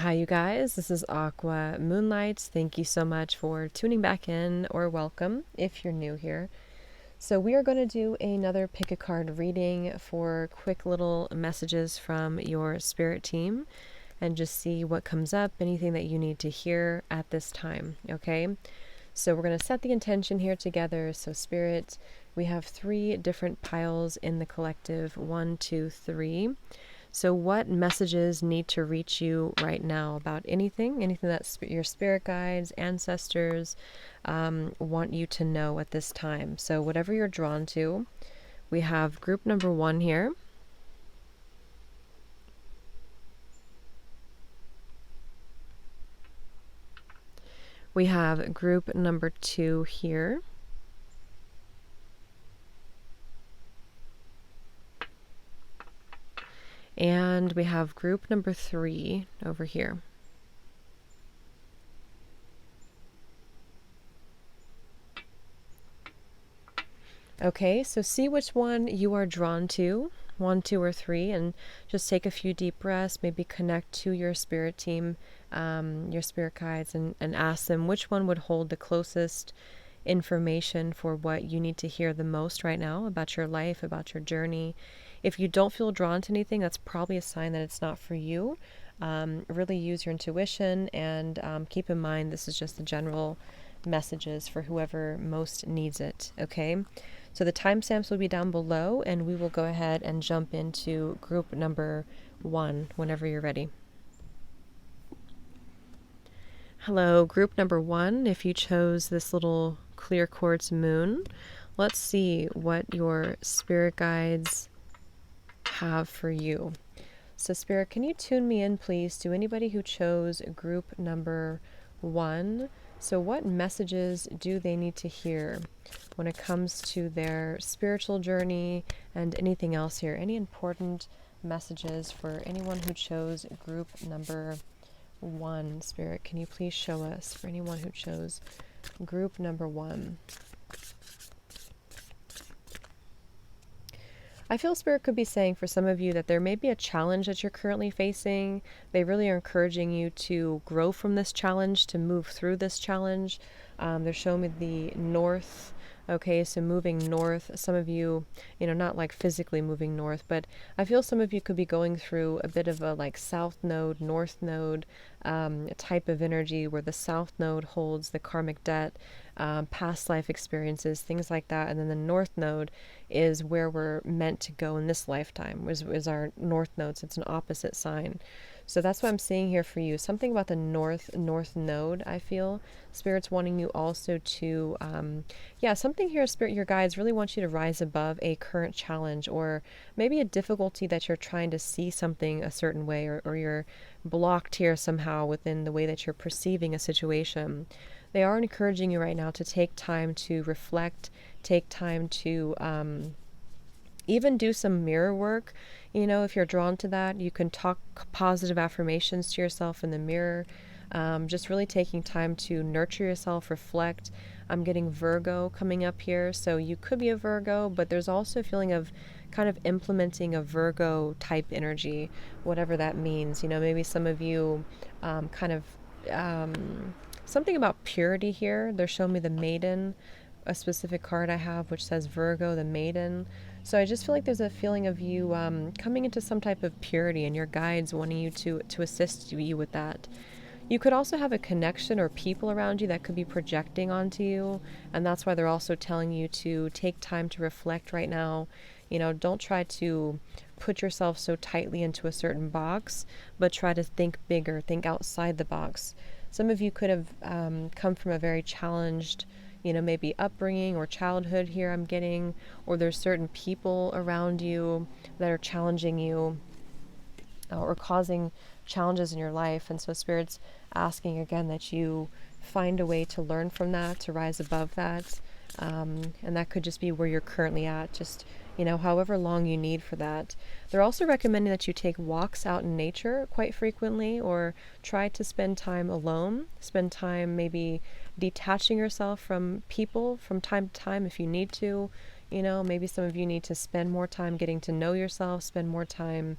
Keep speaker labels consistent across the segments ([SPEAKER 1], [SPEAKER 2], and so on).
[SPEAKER 1] Hi, you guys. This is Aqua Moonlight. Thank you so much for tuning back in, or welcome if you're new here. So, we are going to do another pick a card reading for quick little messages from your spirit team and just see what comes up, anything that you need to hear at this time. Okay. So, we're going to set the intention here together. So, spirit, we have 3 different piles in the collective 1, 2, 3. So what messages need to reach you right now about anything that your spirit guides, ancestors want you to know at this time? So whatever you're drawn to, we have group number 1 here. We have group number 2 here. And we have group number 3 over here. Okay, so see which one you are drawn to, 1, 2, or 3, and just take a few deep breaths, maybe connect to your spirit team, your spirit guides, and ask them which one would hold the closest information for what you need to hear the most right now about your life, about your journey. If you don't feel drawn to anything, that's probably a sign that it's not for you. Really use your intuition, and keep in mind this is just the general messages for whoever most needs it, okay? So the timestamps will be down below, and we will go ahead and jump into group number 1 whenever you're ready. Hello, group number 1. If you chose this little clear quartz moon, let's see what your spirit guides have for you. So Spirit, can you tune me in, please, to anybody who chose group number 1? So what messages do they need to hear when it comes to their spiritual journey and anything else here? Any important messages for anyone who chose group number 1? Spirit, can you please show us for anyone who chose group number 1? I feel Spirit could be saying for some of you that there may be a challenge that you're currently facing. They really are encouraging you to grow from this challenge, to move through this challenge. They're showing me the north. Okay, so moving north, some of you, not like physically moving north, but I feel some of you could be going through a bit of a like south node, north node type of energy where the south node holds the karmic debt, past life experiences, things like that. And then the north node is where we're meant to go in this lifetime, is our north node. So it's an opposite sign. So that's what I'm seeing here for you. Something about the north node, I feel. Spirit's wanting you also to, something here, Spirit, your guides really want you to rise above a current challenge or maybe a difficulty that you're trying to see something a certain way, or you're blocked here somehow within the way that you're perceiving a situation. They are encouraging you right now to take time to reflect, take time to even do some mirror work. If you're drawn to that, you can talk positive affirmations to yourself in the mirror. Just really taking time to nurture yourself, reflect. I'm getting Virgo coming up here, so you could be a Virgo, but there's also a feeling of kind of implementing a Virgo type energy, whatever that means. Maybe some of you something about purity here. They're showing me the Maiden, a specific card I have which says Virgo, the Maiden. So I just feel like there's a feeling of you coming into some type of purity, and your guides wanting you to assist you with that. You could also have a connection or people around you that could be projecting onto you, and that's why they're also telling you to take time to reflect right now. Don't try to put yourself so tightly into a certain box, but try to think bigger, think outside the box. Some of you could have come from a very challenged maybe upbringing or childhood here I'm getting, or there's certain people around you that are challenging you or causing challenges in your life. And so Spirit's asking again that you find a way to learn from that, to rise above that. And that could just be where you're currently at, just however long you need for that. They're also recommending that you take walks out in nature quite frequently, or try to spend time alone, spend time maybe detaching yourself from people from time to time if you need to. Maybe some of you need to spend more time getting to know yourself, spend more time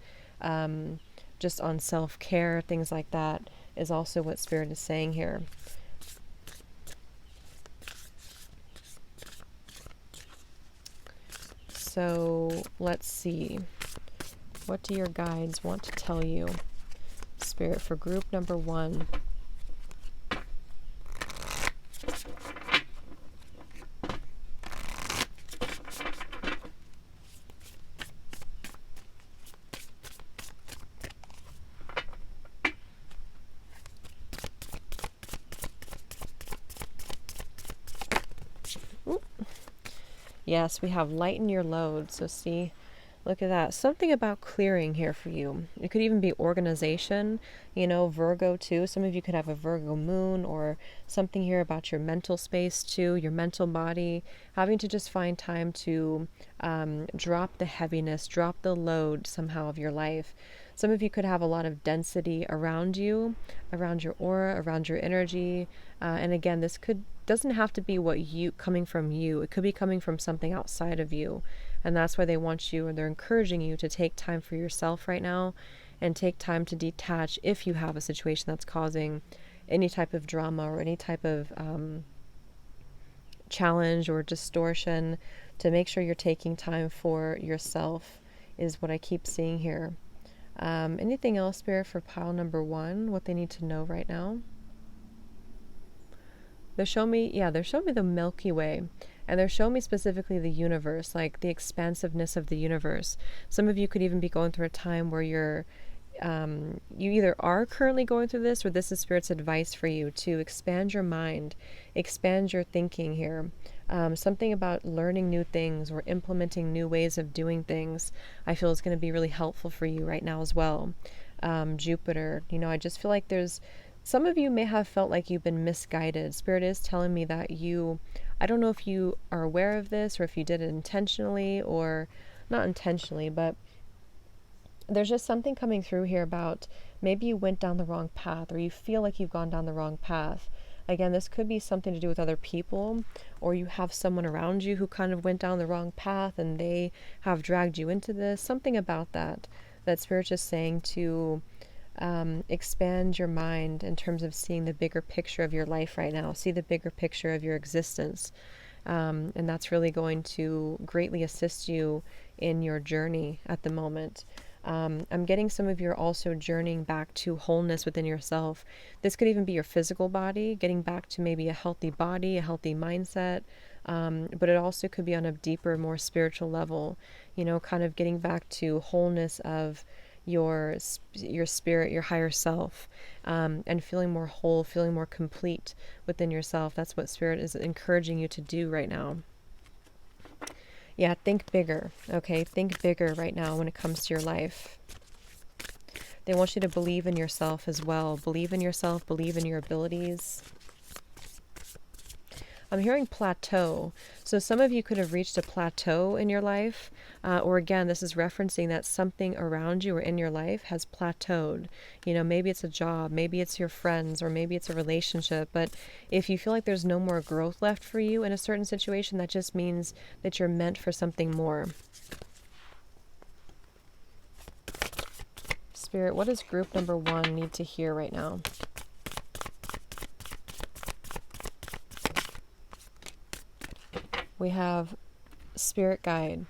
[SPEAKER 1] just on self-care, things like that is also what Spirit is saying here. So let's see. What do your guides want to tell you, Spirit, for group number 1? Ooh. Yes, we have lighten your load. So see, look at that. Something about clearing here for you. It could even be organization, Virgo too. Some of you could have a Virgo moon, or something here about your mental space too, your mental body, having to just find time to drop the heaviness, drop the load somehow of your life. Some of you could have a lot of density around you, around your aura, around your energy. And again, this doesn't have to be coming from you. It could be coming from something outside of you. And that's why they want you, and they're encouraging you to take time for yourself right now, and take time to detach if you have a situation that's causing any type of drama or any type of challenge or distortion, to make sure you're taking time for yourself is what I keep seeing here. Anything else, Spirit, for pile number 1, what they need to know right now? They're showing me the Milky Way, and they're showing me specifically the universe, like the expansiveness of the universe. Some of you could even be going through a time where you either are currently going through this, or this is Spirit's advice for you to expand your mind, expand your thinking here. Something about learning new things or implementing new ways of doing things, I feel is going to be really helpful for you right now as well. Jupiter, I just feel like some of you may have felt like you've been misguided. Spirit is telling me that I don't know if you are aware of this, or if you did it intentionally or not intentionally, but there's just something coming through here about maybe you went down the wrong path, or you feel like you've gone down the wrong path. Again, this could be something to do with other people, or you have someone around you who kind of went down the wrong path and they have dragged you into this. Something about that Spirit's just saying to expand your mind in terms of seeing the bigger picture of your life right now. See the bigger picture of your existence. And that's really going to greatly assist you in your journey at the moment. I'm getting some of you are also journeying back to wholeness within yourself. This could even be your physical body, getting back to maybe a healthy body, a healthy mindset. But it also could be on a deeper, more spiritual level, kind of getting back to wholeness of your spirit, your higher self, and feeling more whole, feeling more complete within yourself. That's what Spirit is encouraging you to do right now. Yeah, think bigger, okay? Think bigger right now when it comes to your life. They want you to believe in yourself as well. Believe in yourself, believe in your abilities. I'm hearing plateau. So some of you could have reached a plateau in your life, or again, this is referencing that something around you or in your life has plateaued. Maybe it's a job, maybe it's your friends, or maybe it's a relationship. But if you feel like there's no more growth left for you in a certain situation, that just means that you're meant for something more. Spirit, what does group number 1 need to hear right now? We have spirit guide.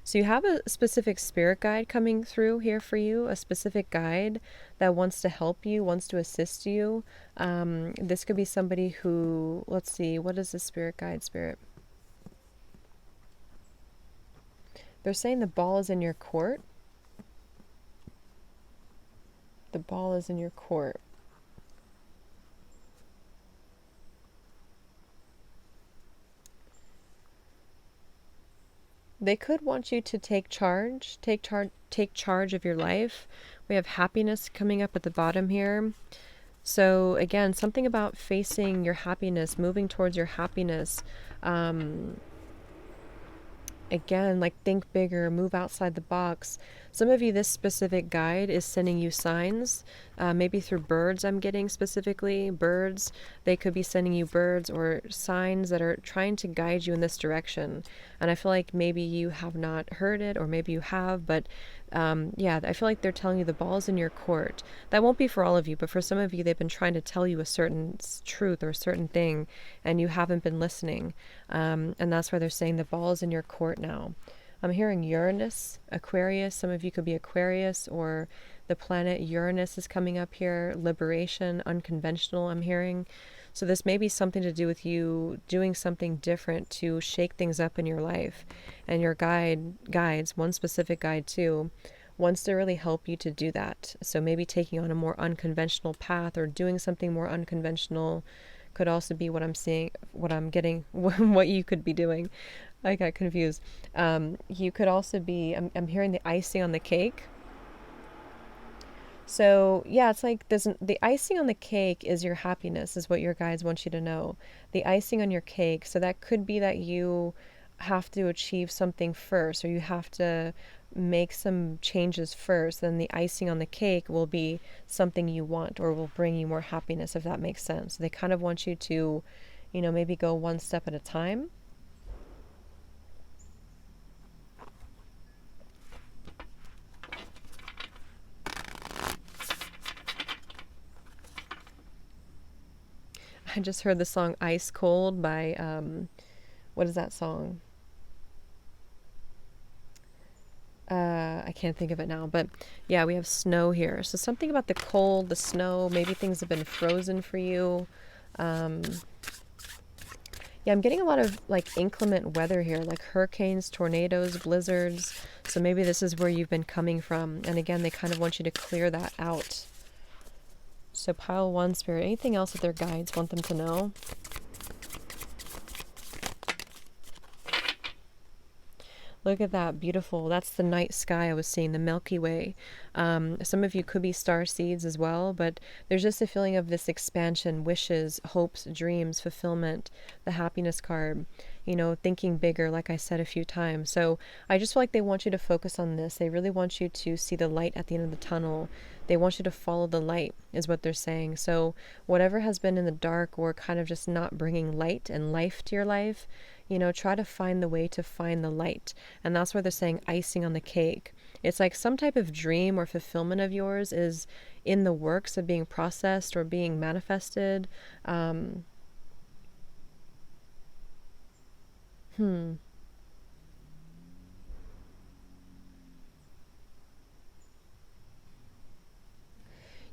[SPEAKER 1] So you have a specific spirit guide coming through here for you, a specific guide that wants to help you, wants to assist you. This could be somebody who, let's see, what is the spirit guide, Spirit? They're saying the ball is in your court. The ball is in your court. They could want you to take charge of your life. We have happiness coming up at the bottom here. So again, something about facing your happiness, moving towards your happiness. Again, like think bigger, move outside the box. Some of you, this specific guide is sending you signs, maybe through birds. I'm getting specifically birds. They could be sending you birds or signs that are trying to guide you in this direction. And I feel like maybe you have not heard it, or maybe you have, but yeah, I feel like they're telling you the ball's in your court. That won't be for all of you, but for some of you, they've been trying to tell you a certain truth or a certain thing, and you haven't been listening. And that's why they're saying the ball's in your court now. I'm hearing Uranus, Aquarius. Some of you could be Aquarius, or the planet Uranus is coming up here. Liberation, unconventional, I'm hearing. So this may be something to do with you doing something different to shake things up in your life. And your guides, one specific guide too, wants to really help you to do that. So maybe taking on a more unconventional path or doing something more unconventional could also be what I'm seeing, what I'm getting, what you could be doing. I got confused. You could also be, I'm hearing the icing on the cake. So yeah, it's like the icing on the cake is your happiness, is what your guides want you to know. The icing on your cake. So that could be that you have to achieve something first, or you have to make some changes first. Then the icing on the cake will be something you want, or will bring you more happiness, if that makes sense. So they kind of want you to, maybe go one step at a time. I just heard the song Ice Cold by, what is that song? I can't think of it now, but yeah, we have snow here. So something about the cold, the snow, maybe things have been frozen for you. Yeah, I'm getting a lot of like inclement weather here, like hurricanes, tornadoes, blizzards. So maybe this is where you've been coming from. And again, they kind of want you to clear that out. So pile one, Spirit. Anything else that their guides want them to know? Look at that, beautiful. That's the night sky I was seeing, the Milky Way. Some of you could be star seeds as well, but there's just a feeling of this expansion, wishes, hopes, dreams, fulfillment, the happiness card, thinking bigger, like I said a few times. So I just feel like they want you to focus on this. They really want you to see the light at the end of the tunnel. They want you to follow the light, is what they're saying. So whatever has been in the dark, or kind of just not bringing light and life to your life, try to find the way to find the light. And that's where they're saying icing on the cake. It's like some type of dream or fulfillment of yours is in the works of being processed or being manifested.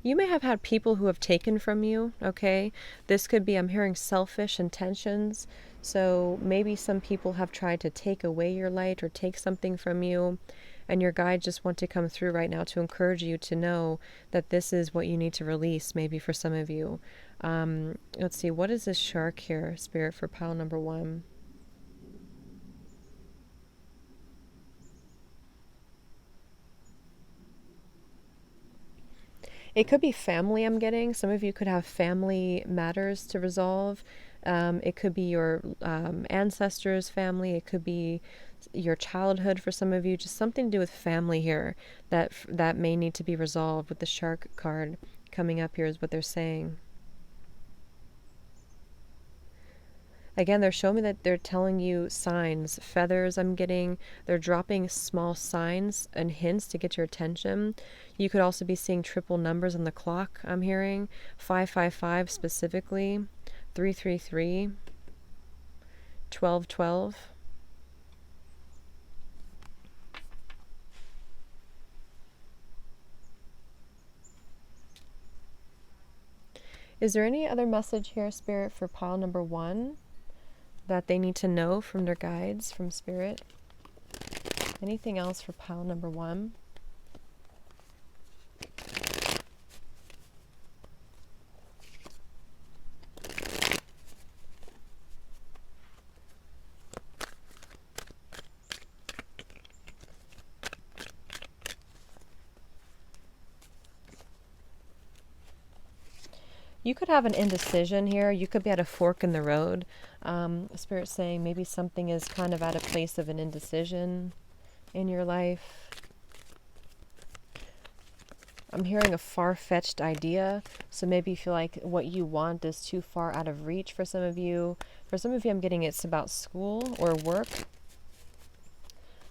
[SPEAKER 1] You may have had people who have taken from you, okay? This could be, I'm hearing selfish intentions. So maybe some people have tried to take away your light or take something from you. And your guides just want to come through right now to encourage you to know that this is what you need to release, maybe for some of you. Let's see, what is this shark here, Spirit, for pile number 1? It could be family, I'm getting. Some of you could have family matters to resolve. It could be your ancestors' family. It could be your childhood for some of you. Just something to do with family here that may need to be resolved, with the shark card coming up here is what they're saying. Again, they're showing me that they're telling you signs, feathers I'm getting. They're dropping small signs and hints to get your attention. You could also be seeing triple numbers on the clock, I'm hearing. 555 specifically, 333, 1212. Is there any other message here, Spirit, for pile number 1? That they need to know from their guides, from Spirit? Anything else for pile number 1? You could have an indecision here. You could be at a fork in the road. Spirit saying maybe something is kind of at a place of an indecision in your life. I'm hearing a far-fetched idea, so maybe you feel like what you want is too far out of reach for some of you. For some of you, I'm getting it's about school or work.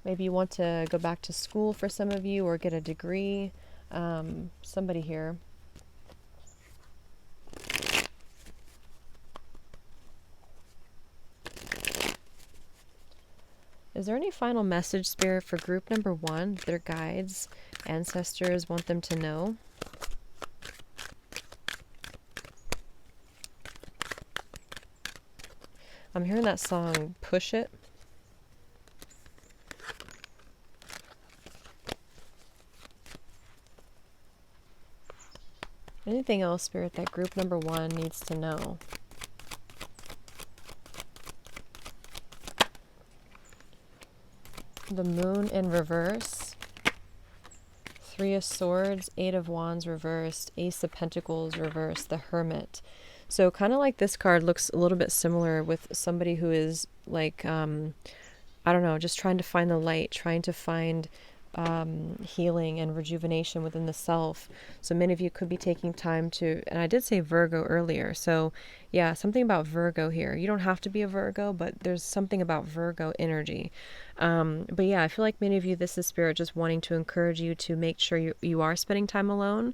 [SPEAKER 1] Maybe you want to go back to school for some of you or get a degree. Somebody here. Is there any final message, Spirit, for group number 1 that their guides, ancestors want them to know? I'm hearing that song, Push It. Anything else, Spirit, that group number 1 needs to know? The Moon in reverse. 3 of Swords, 8 of Wands reversed, Ace of Pentacles reversed, the Hermit. So kind of like this card looks a little bit similar with somebody who is like, I don't know, just trying to find the light, trying to find healing and rejuvenation within the self. So many of you could be taking time to, and I did say Virgo earlier, so yeah, something about Virgo here. You don't have to be a Virgo, but there's something about Virgo energy. But yeah, I feel like many of you, this is Spirit just wanting to encourage you to make sure you are spending time alone.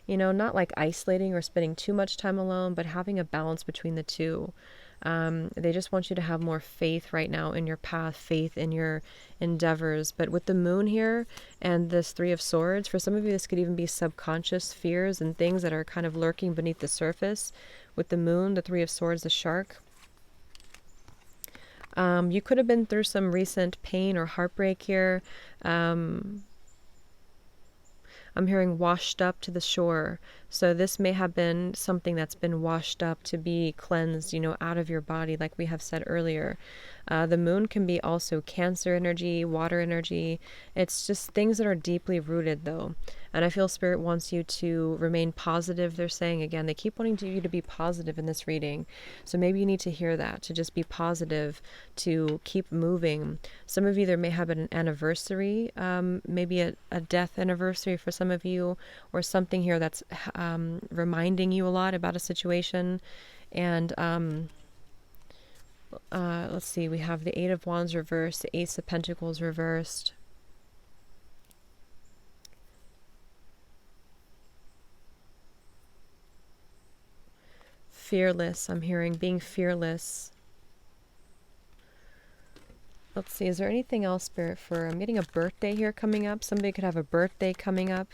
[SPEAKER 1] You know, not like isolating or spending too much time alone, but having a balance between the two. They just want you to have more faith right now in your path, faith in your endeavors. But with the Moon here and this 3 of Swords, for some of you, this could even be subconscious fears and things that are kind of lurking beneath the surface. With the Moon, the 3 of Swords, the shark. You could have been through some recent pain or heartbreak here. I'm hearing washed up to the shore. So this may have been something that's been washed up to be cleansed, you know, out of your body, like we have said earlier. The Moon can be also Cancer energy, water energy. It's just things that are deeply rooted, though. And I feel Spirit wants you to remain positive. They're saying, again, they keep wanting you to be positive in this reading. So maybe you need to hear that, to just be positive, to keep moving. Some of you, there may have been an anniversary, maybe a death anniversary for some of you, or something here that's reminding you a lot about a situation. And let's see, we have the 8 of Wands reversed, the Ace of Pentacles reversed. Fearless, I'm hearing, being fearless. Let's see, is there anything else, Spirit, for, I'm getting a birthday here coming up. Somebody could have a birthday coming up,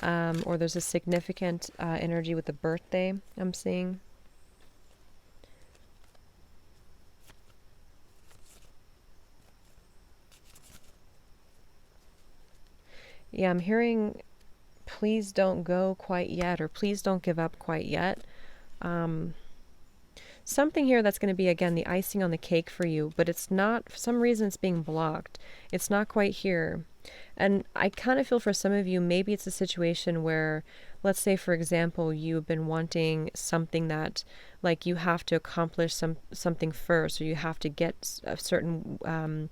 [SPEAKER 1] or there's a significant energy with the birthday I'm seeing. Yeah, I'm hearing, please don't go quite yet, or please don't give up quite yet. Something here that's going to be, again, the icing on the cake for you, but it's not, for some reason it's being blocked. It's not quite here. And I kind of feel for some of you, maybe it's a situation where, let's say, for example, you've been wanting something that, like, you have to accomplish something first, or you have to get a certain, what am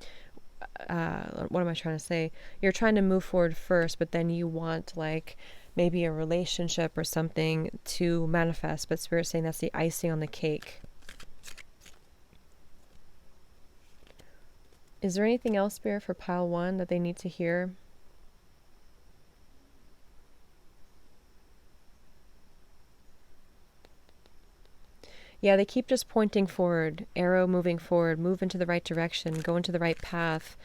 [SPEAKER 1] I trying to say? You're trying to move forward first, but then you want, like, maybe a relationship or something to manifest, but Spirit's saying that's the icing on the cake. Is there anything else, Spirit, for pile 1 that they need to hear? Yeah, they keep just pointing forward, arrow moving forward, move into the right direction, go into the right path.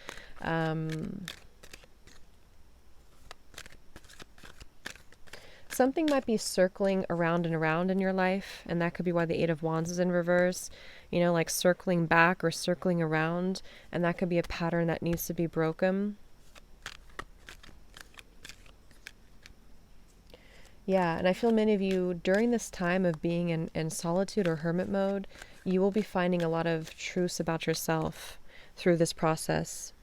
[SPEAKER 1] Something might be circling around and around in your life, and that could be why the 8 of Wands is in reverse, you know, like circling back or circling around, and that could be a pattern that needs to be broken. Yeah, and I feel many of you, during this time of being in solitude or hermit mode, you will be finding a lot of truths about yourself through this process.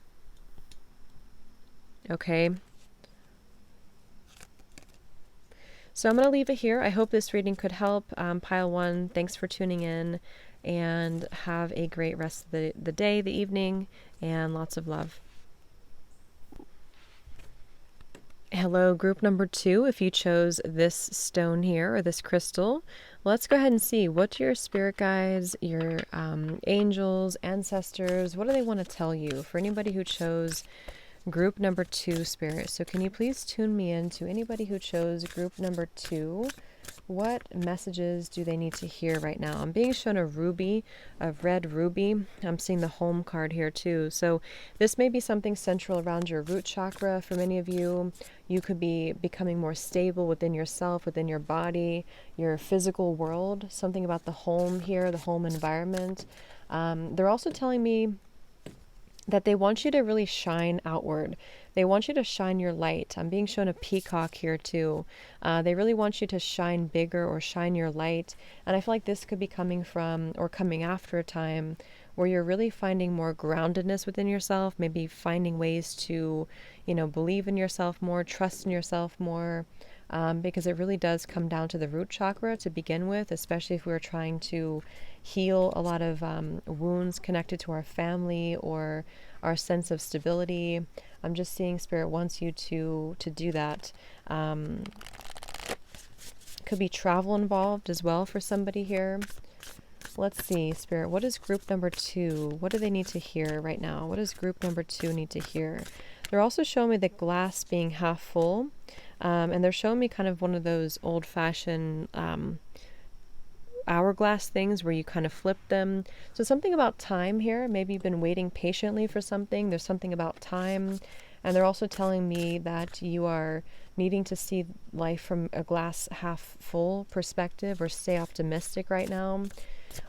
[SPEAKER 1] Okay? So I'm going to leave it here. I hope this reading could help. Pile 1, thanks for tuning in, and have a great rest of the day, the evening, and lots of love. Hello, group number 2. If you chose this stone here or this crystal, let's go ahead and see what your spirit guides, your angels, ancestors, what do they want to tell you for anybody who chose group number 2 spirit. So can you please tune me in to anybody who chose group number 2? What messages do they need to hear right now? I'm being shown a ruby, a red ruby. I'm seeing the home card here too. So this may be something central around your root chakra for many of you. You could be becoming more stable within yourself, within your body, your physical world. Something about the home here, the home environment. They're also telling me that they want you to really shine outward. They want you to shine your light. I'm being shown a peacock here too. They really want you to shine bigger or shine your light. And I feel like this could be coming from or coming after a time where you're really finding more groundedness within yourself, maybe finding ways to, believe in yourself more, trust in yourself more. Because it really does come down to the root chakra to begin with, especially if we're trying to heal a lot of wounds connected to our family or our sense of stability. I'm just seeing Spirit wants you to do that. Could be travel involved as well for somebody here. Let's see, Spirit, what is group number 2? What do they need to hear right now? What does group number 2 need to hear? They're also showing me the glass being half full. And they're showing me kind of one of those old-fashioned hourglass things where you kind of flip them. So something about time here. Maybe you've been waiting patiently for something. There's something about time. And they're also telling me that you are needing to see life from a glass half full perspective or stay optimistic right now.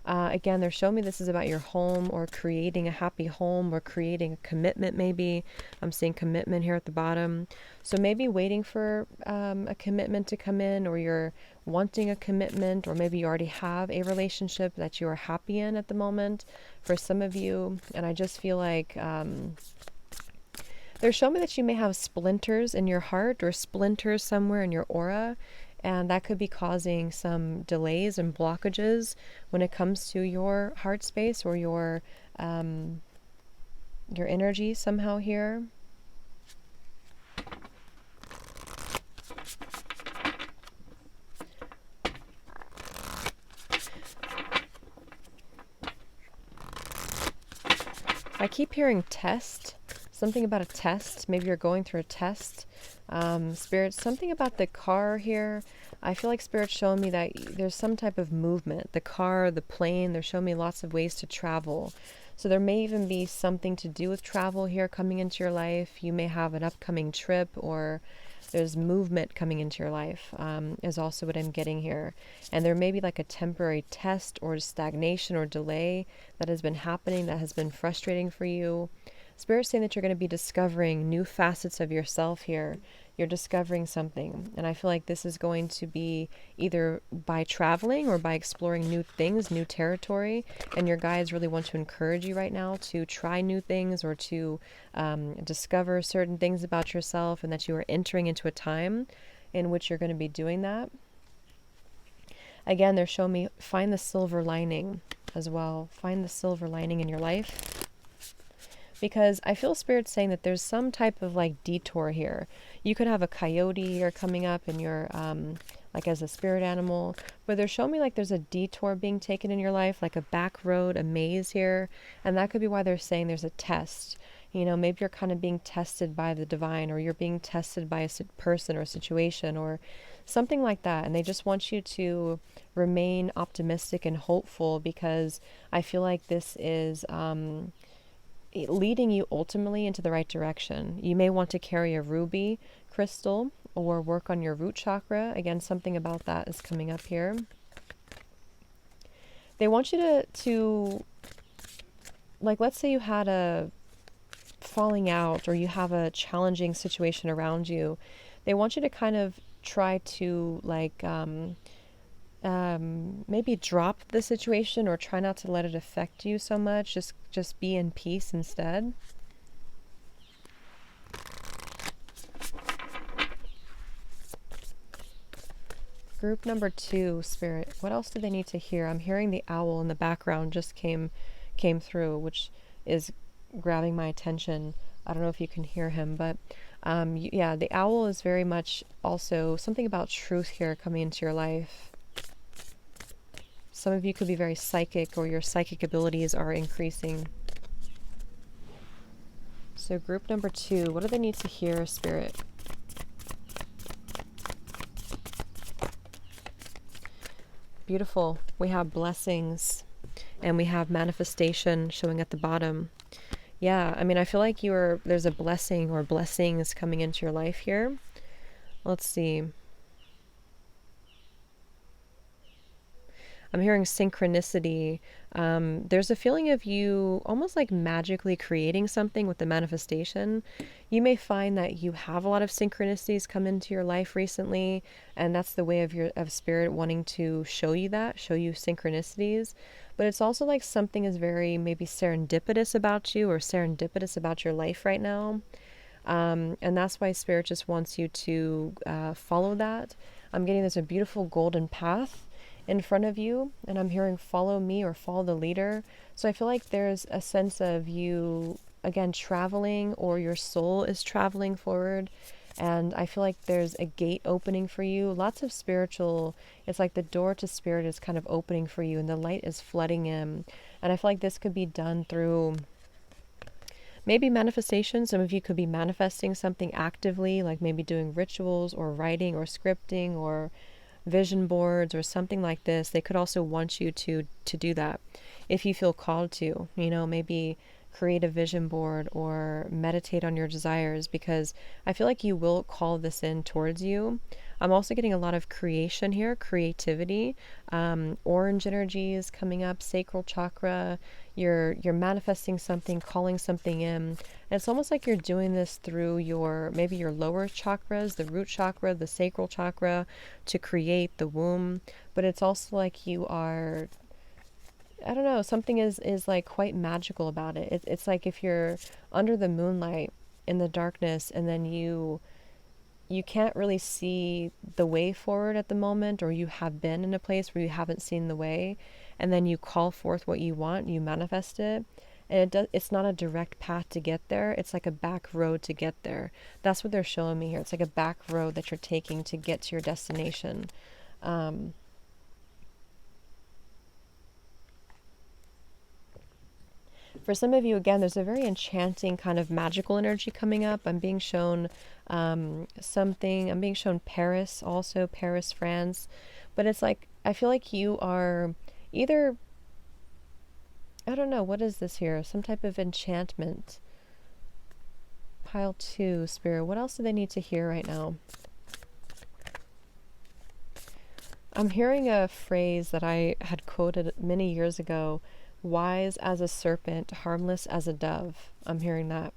[SPEAKER 1] Again, they're showing me this is about your home or creating a happy home or creating a commitment maybe. I'm seeing commitment here at the bottom. So maybe waiting for a commitment to come in, or you're wanting a commitment, or maybe you already have a relationship that you are happy in at the moment for some of you. And I just feel like they're showing me that you may have splinters in your heart or splinters somewhere in your aura. And that could be causing some delays and blockages when it comes to your heart space or your energy somehow here. I keep hearing test. Something about a test. Maybe you're going through a test. Spirit, something about the car here. I feel like Spirit's showing me that there's some type of movement. The car, the plane, they're showing me lots of ways to travel. So there may even be something to do with travel here coming into your life. You may have an upcoming trip, or there's movement coming into your life, is also what I'm getting here. And there may be like a temporary test or stagnation or delay that has been happening that has been frustrating for you. Spirit's saying that you're going to be discovering new facets of yourself here. You're discovering something. And I feel like this is going to be either by traveling or by exploring new things, new territory. And your guides really want to encourage you right now to try new things or to discover certain things about yourself, and that you are entering into a time in which you're going to be doing that. Again, they're showing me find the silver lining as well. Find the silver lining in your life. Because I feel Spirit saying that there's some type of like detour here. You could have a coyote here coming up in your, like as a spirit animal, but they're showing me like there's a detour being taken in your life, like a back road, a maze here. And that could be why they're saying there's a test. Maybe you're kind of being tested by the divine, or you're being tested by a person or a situation or something like that. And they just want you to remain optimistic and hopeful, because I feel like this is, leading you ultimately into the right direction. You may want to carry a ruby crystal or work on your root chakra. Again, something about that is coming up here. They want you to like, let's say you had a falling out or you have a challenging situation around you. They want you to kind of try to like maybe drop the situation or try not to let it affect you so much. Just be in peace instead. Group number 2, Spirit, what else do they need to hear? I'm hearing the owl in the background just came through, which is grabbing my attention. I don't know if you can hear him, but Yeah, the owl is very much also something about truth here coming into your life. Some of you could be very psychic, or your psychic abilities are increasing. So group number 2, what do they need to hear, Spirit? Beautiful. We have blessings and we have manifestation showing at the bottom. Yeah, I mean, I feel like there's a blessing or blessings coming into your life here. Let's see. I'm hearing synchronicity. There's a feeling of you almost like magically creating something with the manifestation. You may find that you have a lot of synchronicities come into your life recently, and that's the way of spirit wanting to show you synchronicities. But it's also like something is very maybe serendipitous about you, or serendipitous about your life right now. And that's why spirit just wants you to follow that. I'm getting there's a beautiful golden path in front of you, and I'm hearing follow me or follow the leader. So I feel like there's a sense of you again traveling, or your soul is traveling forward, and I feel like there's a gate opening for you. Lots of spiritual, it's like the door to spirit is kind of opening for you, and the light is flooding in. And I feel like this could be done through maybe manifestation. Some of you could be manifesting something actively, like maybe doing rituals or writing or scripting or vision boards or something like this. They could also want you to do that if you feel called to, maybe create a vision board or meditate on your desires, because I feel like you will call this in towards you. I'm also getting a lot of creation here, creativity, orange energies coming up, sacral chakra. You're manifesting something, calling something in. And it's almost like you're doing this through maybe your lower chakras, the root chakra, the sacral chakra, to create the womb. But it's also like you are, I don't know, something is like quite magical about it. It's like if you're under the moonlight in the darkness, and then you can't really see the way forward at the moment, or you have been in a place where you haven't seen the way, and then you call forth what you want, you manifest it, and it's not a direct path to get there. It's like a back road to get there. That's what they're showing me here. It's like a back road that you're taking to get to your destination. For some of you, again, there's a very enchanting kind of magical energy coming up. I'm being shown I'm being shown Paris, also Paris, France. But it's like, I feel like you are either, I don't know, what is this here? Some type of enchantment. Pile 2, Spirit. What else do they need to hear right now? I'm hearing a phrase that I had quoted many years ago. Wise as a serpent, harmless as a dove. I'm hearing that.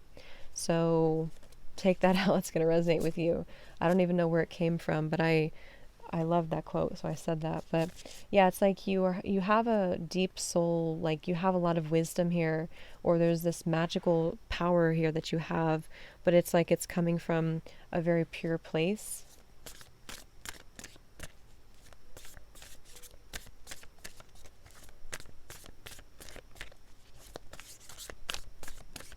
[SPEAKER 1] So take that out. It's going to resonate with you. I don't even know where it came from, but I love that quote, so I said that. But yeah, it's like you have a deep soul, like you have a lot of wisdom here, or there's this magical power here that you have, but it's like it's coming from a very pure place.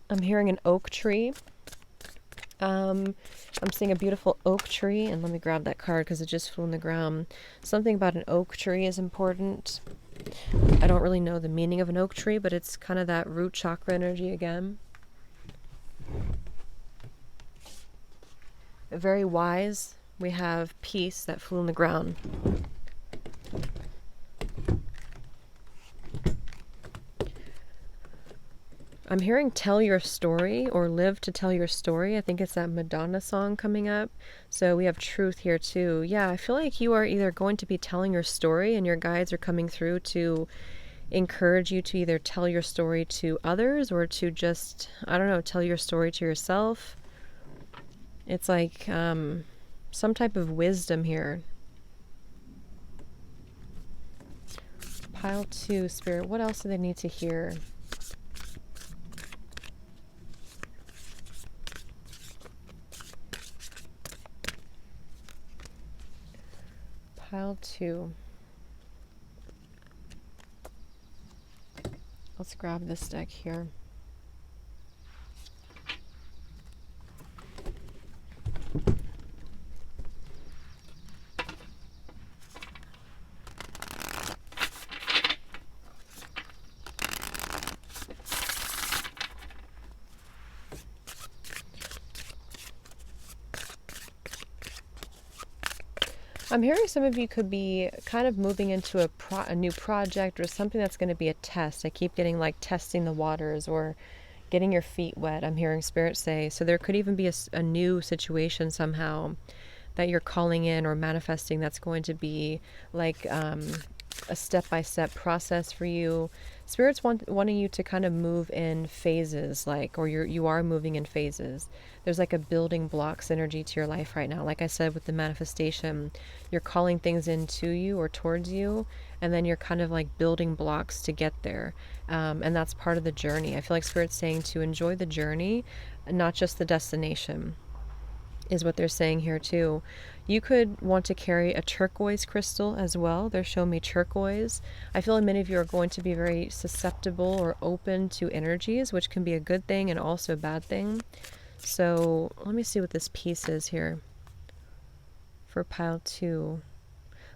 [SPEAKER 1] I'm hearing an oak tree. I'm seeing a beautiful oak tree, and let me grab that card because it just flew on the ground. Something about an oak tree is important. I don't really know the meaning of an oak tree, but it's kind of that root chakra energy again. Very wise. We have peace that flew on the ground. I'm hearing tell your story, or live to tell your story. I think it's that Madonna song coming up. So we have truth here too. Yeah, I feel like you are either going to be telling your story, and your guides are coming through to encourage you to either tell your story to others, or to just, I don't know, tell your story to yourself. It's like some type of wisdom here. Pile 2, Spirit. What else do they need to hear? Pile 2. Let's grab this deck here. I'm hearing some of you could be kind of moving into a new project or something that's going to be a test. I keep getting like testing the waters or getting your feet wet, I'm hearing Spirit say. So there could even be a new situation somehow that you're calling in or manifesting that's going to be like a step-by-step process for you. Spirit's wanting you to kind of move in phases, like, or you are moving in phases. There's like a building blocks energy to your life right now. Like I said with the manifestation, you're calling things into you or towards you, and then you're kind of like building blocks to get there. And that's part of the journey. I feel like Spirit's saying to enjoy the journey, not just the destination, is what they're saying here too. You could want to carry a turquoise crystal as well. They're showing me turquoise. I feel like many of you are going to be very susceptible or open to energies, which can be a good thing and also a bad thing. So let me see what this piece is here for pile 2.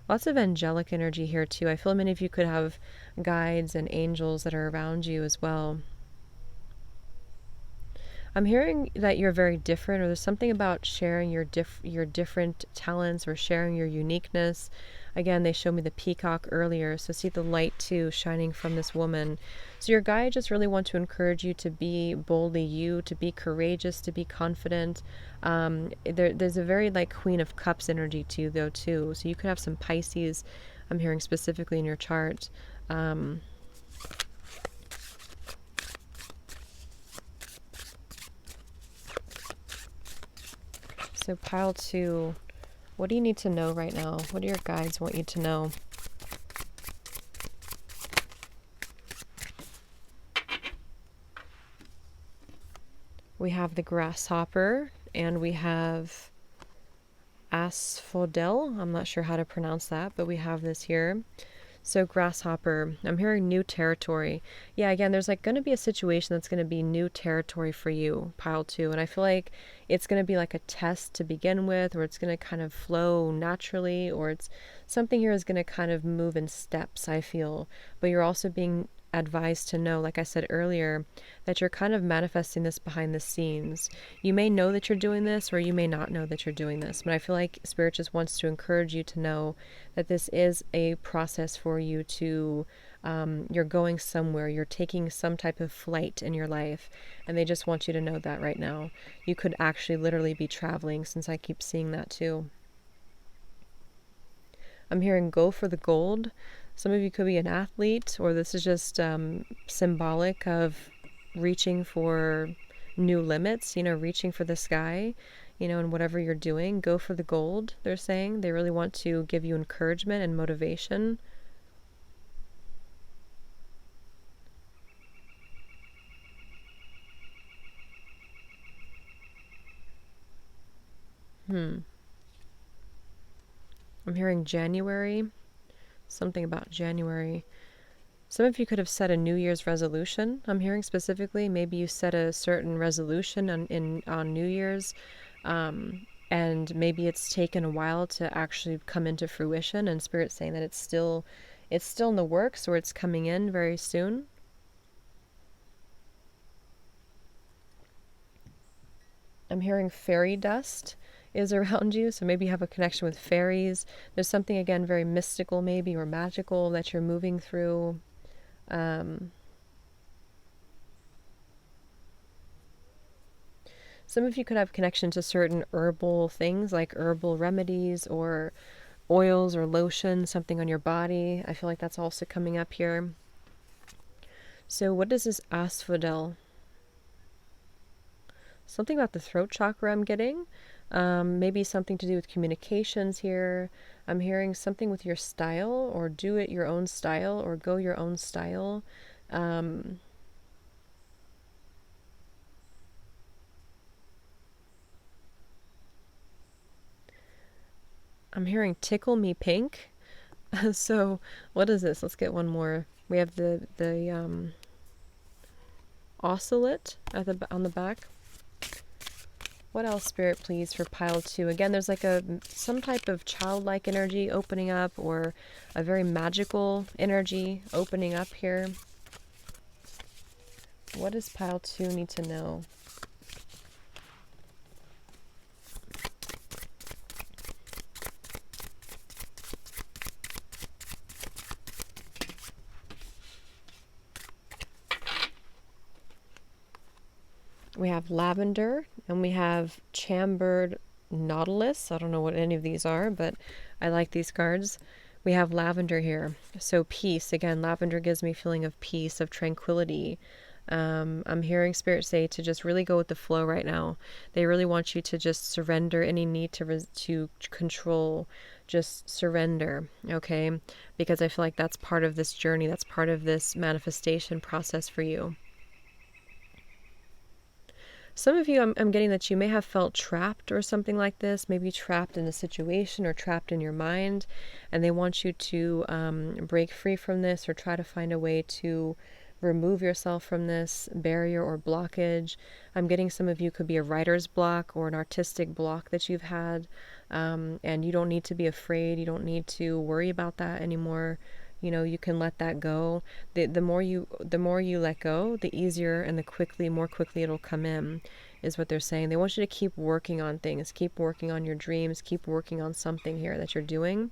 [SPEAKER 1] Lots of angelic energy here too. I feel many of you could have guides and angels that are around you as well. I'm hearing that you're very different, or there's something about sharing your different talents or sharing your uniqueness. Again, they showed me the peacock earlier, so see the light too shining from this woman. So your guide just really want to encourage you to be boldly you, to be courageous, to be confident. There's a very like Queen of Cups energy to you though too. So you could have some Pisces, I'm hearing specifically in your chart. So pile 2, what do you need to know right now? What do your guides want you to know? We have the grasshopper and we have asphodel. I'm not sure how to pronounce that, but we have this here. So grasshopper, I'm hearing new territory. Yeah, again, there's like going to be a situation that's going to be new territory for you, pile 2. And I feel like it's going to be like a test to begin with, or it's going to kind of flow naturally, or it's something here is going to kind of move in steps, I feel. But you're also being advised to know, like I said earlier, that you're kind of manifesting this behind the scenes. You may know that you're doing this, or you may not know that you're doing this, but I feel like Spirit just wants to encourage you to know that this is a process for you to, you're going somewhere, you're taking some type of flight in your life, and they just want you to know that right now. You could actually literally be traveling, since I keep seeing that too. I'm hearing go for the gold. Some of you could be an athlete, or this is just symbolic of reaching for new limits, reaching for the sky, and whatever you're doing, go for the gold, they're saying. They really want to give you encouragement and motivation. I'm hearing January. Something about January. Some of you could have set a New Year's resolution. I'm hearing specifically, maybe you set a certain resolution on New Year's, and maybe it's taken a while to actually come into fruition, and Spirit's saying that it's still in the works, or it's coming in very soon. I'm hearing fairy dust is around you, so maybe you have a connection with fairies. There's something, again, very mystical maybe, or magical that you're moving through. Some of you could have connection to certain herbal things, like herbal remedies or oils or lotion, something on your body. I feel like that's also coming up here. So what is this asphodel? Something about the throat chakra I'm getting. Maybe something to do with communications here. I'm hearing something with your style, or do it your own style, or go your own style. I'm hearing tickle me pink. So what is this? Let's get one more. We have the oscillate on the back. What else, Spirit, please, for pile 2? Again, there's like some type of childlike energy opening up, or a very magical energy opening up here. What does pile 2 need to know? We have lavender, and we have chambered nautilus. I don't know what any of these are, but I like these cards. We have lavender here. So peace. Again, lavender gives me a feeling of peace, of tranquility. I'm hearing Spirit say to just really go with the flow right now. They really want you to just surrender any need to control. Just surrender, okay? Because I feel like that's part of this journey. That's part of this manifestation process for you. Some of you, I'm getting that you may have felt trapped or something like this, maybe trapped in a situation or trapped in your mind, and they want you to break free from this or try to find a way to remove yourself from this barrier or blockage. I'm getting some of you could be a writer's block or an artistic block that you've had, and you don't need to be afraid. You don't need to worry about that anymore. You know, you can let that go. The more you let go, the easier and more quickly it'll come in, is what they're saying. They want you to keep working on things, keep working on your dreams, keep working on something here that you're doing.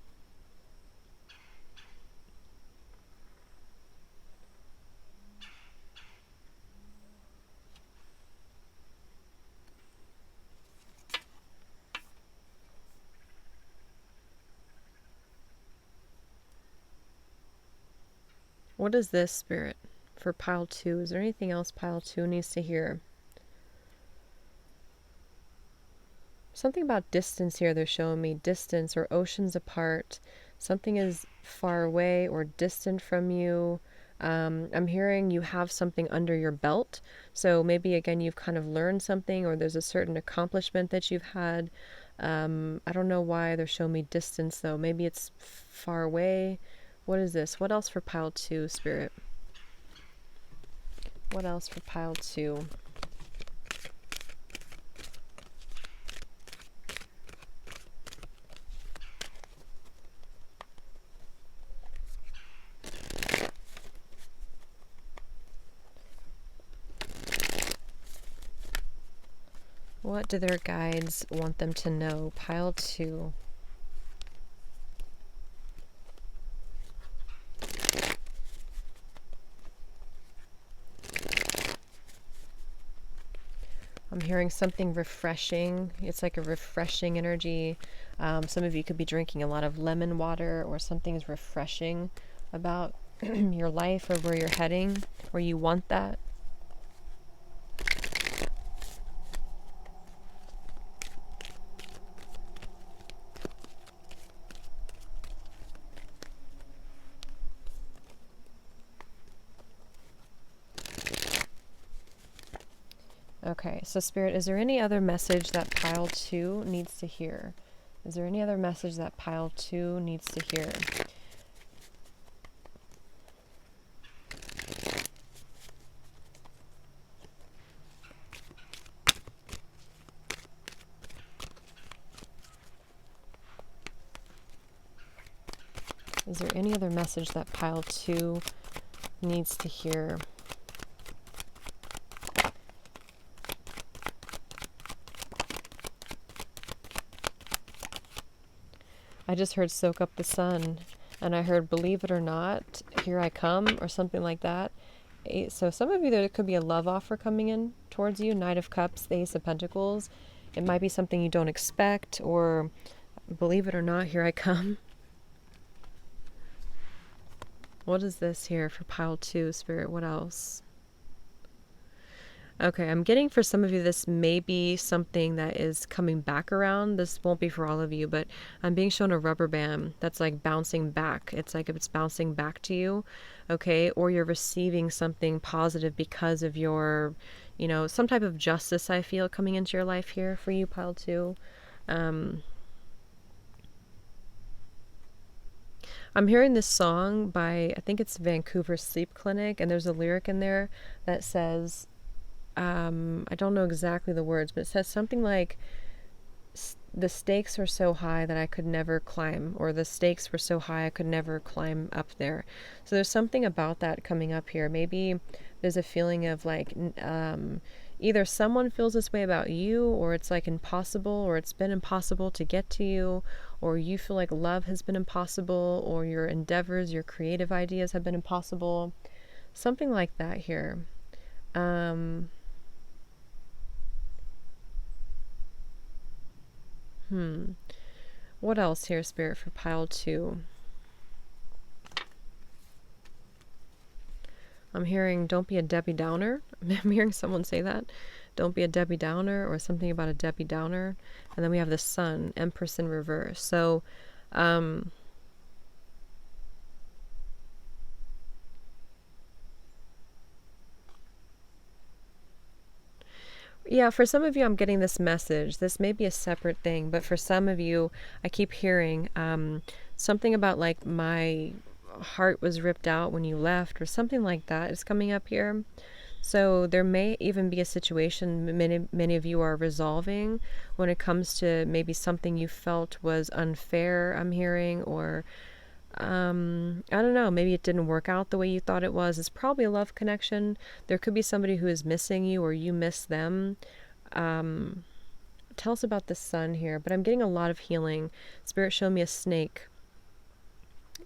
[SPEAKER 1] What is this, Spirit, for pile 2? Is there anything else pile 2 needs to hear? Something about distance here. They're showing me distance or oceans apart. Something is far away or distant from you. I'm hearing you have something under your belt. So maybe, again, you've kind of learned something, or there's a certain accomplishment that you've had. I don't know why they're showing me distance, though. Maybe it's far away. What is this? What else for pile 2, Spirit? What else for pile 2? What do their guides want them to know? Pile 2. I'm hearing something refreshing. It's like a refreshing energy. Some of you could be drinking a lot of lemon water, or something is refreshing about your life or where you're heading, or you want that. Okay, so Spirit, is there any other message that pile 2 needs to hear? Is there any other message that pile 2 needs to hear? Is there any other message that pile 2 needs to hear? I just heard soak up the sun, and I heard believe it or not, here I come, or something like that. So some of you, there could be a love offer coming in towards you. Knight of Cups, the Ace of Pentacles. It might be something you don't expect, or believe it or not, here I come. What is this here for pile 2, Spirit? What else? Okay, I'm getting for some of you, this may be something that is coming back around. This won't be for all of you, but I'm being shown a rubber band that's like bouncing back. It's like if it's bouncing back to you, okay? Or you're receiving something positive because of your, some type of justice, I feel, coming into your life here for you, pile 2. I'm hearing this song by, I think it's Vancouver Sleep Clinic, and there's a lyric in there that says, I don't know exactly the words, but it says something like, the stakes are so high that I could never climb, or the stakes were so high I could never climb up there. So there's something about that coming up here. Maybe there's a feeling of like, either someone feels this way about you, or it's like impossible, or it's been impossible to get to you, or you feel like love has been impossible, or your endeavors, your creative ideas have been impossible. Something like that here. What else here, Spirit, for pile 2? I'm hearing don't be a Debbie Downer. I'm hearing someone say that. Don't be a Debbie Downer, or something about a Debbie Downer. And then we have the Sun, Empress in reverse. So, yeah, for some of you, I'm getting this message. This may be a separate thing, but for some of you, I keep hearing something about like my heart was ripped out when you left, or something like that is coming up here. So there may even be a situation many of you are resolving when it comes to maybe something you felt was unfair, I'm hearing, or I don't know, maybe it didn't work out the way you thought it was. It's probably a love connection. There could be somebody who is missing you, or you miss them. Tell us about the Sun here, but I'm getting a lot of healing. Spirit showed me a snake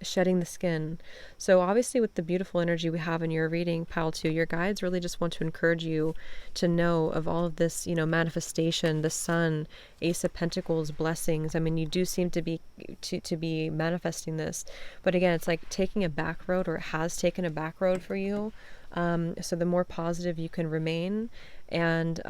[SPEAKER 1] shedding the skin. So obviously with the beautiful energy we have in your reading, pile 2, your guides really just want to encourage you to know of all of this, manifestation, the Sun, Ace of Pentacles, blessings. I mean, you do seem to be manifesting this, but again, it's like taking a back road, or it has taken a back road for you. So the more positive you can remain, and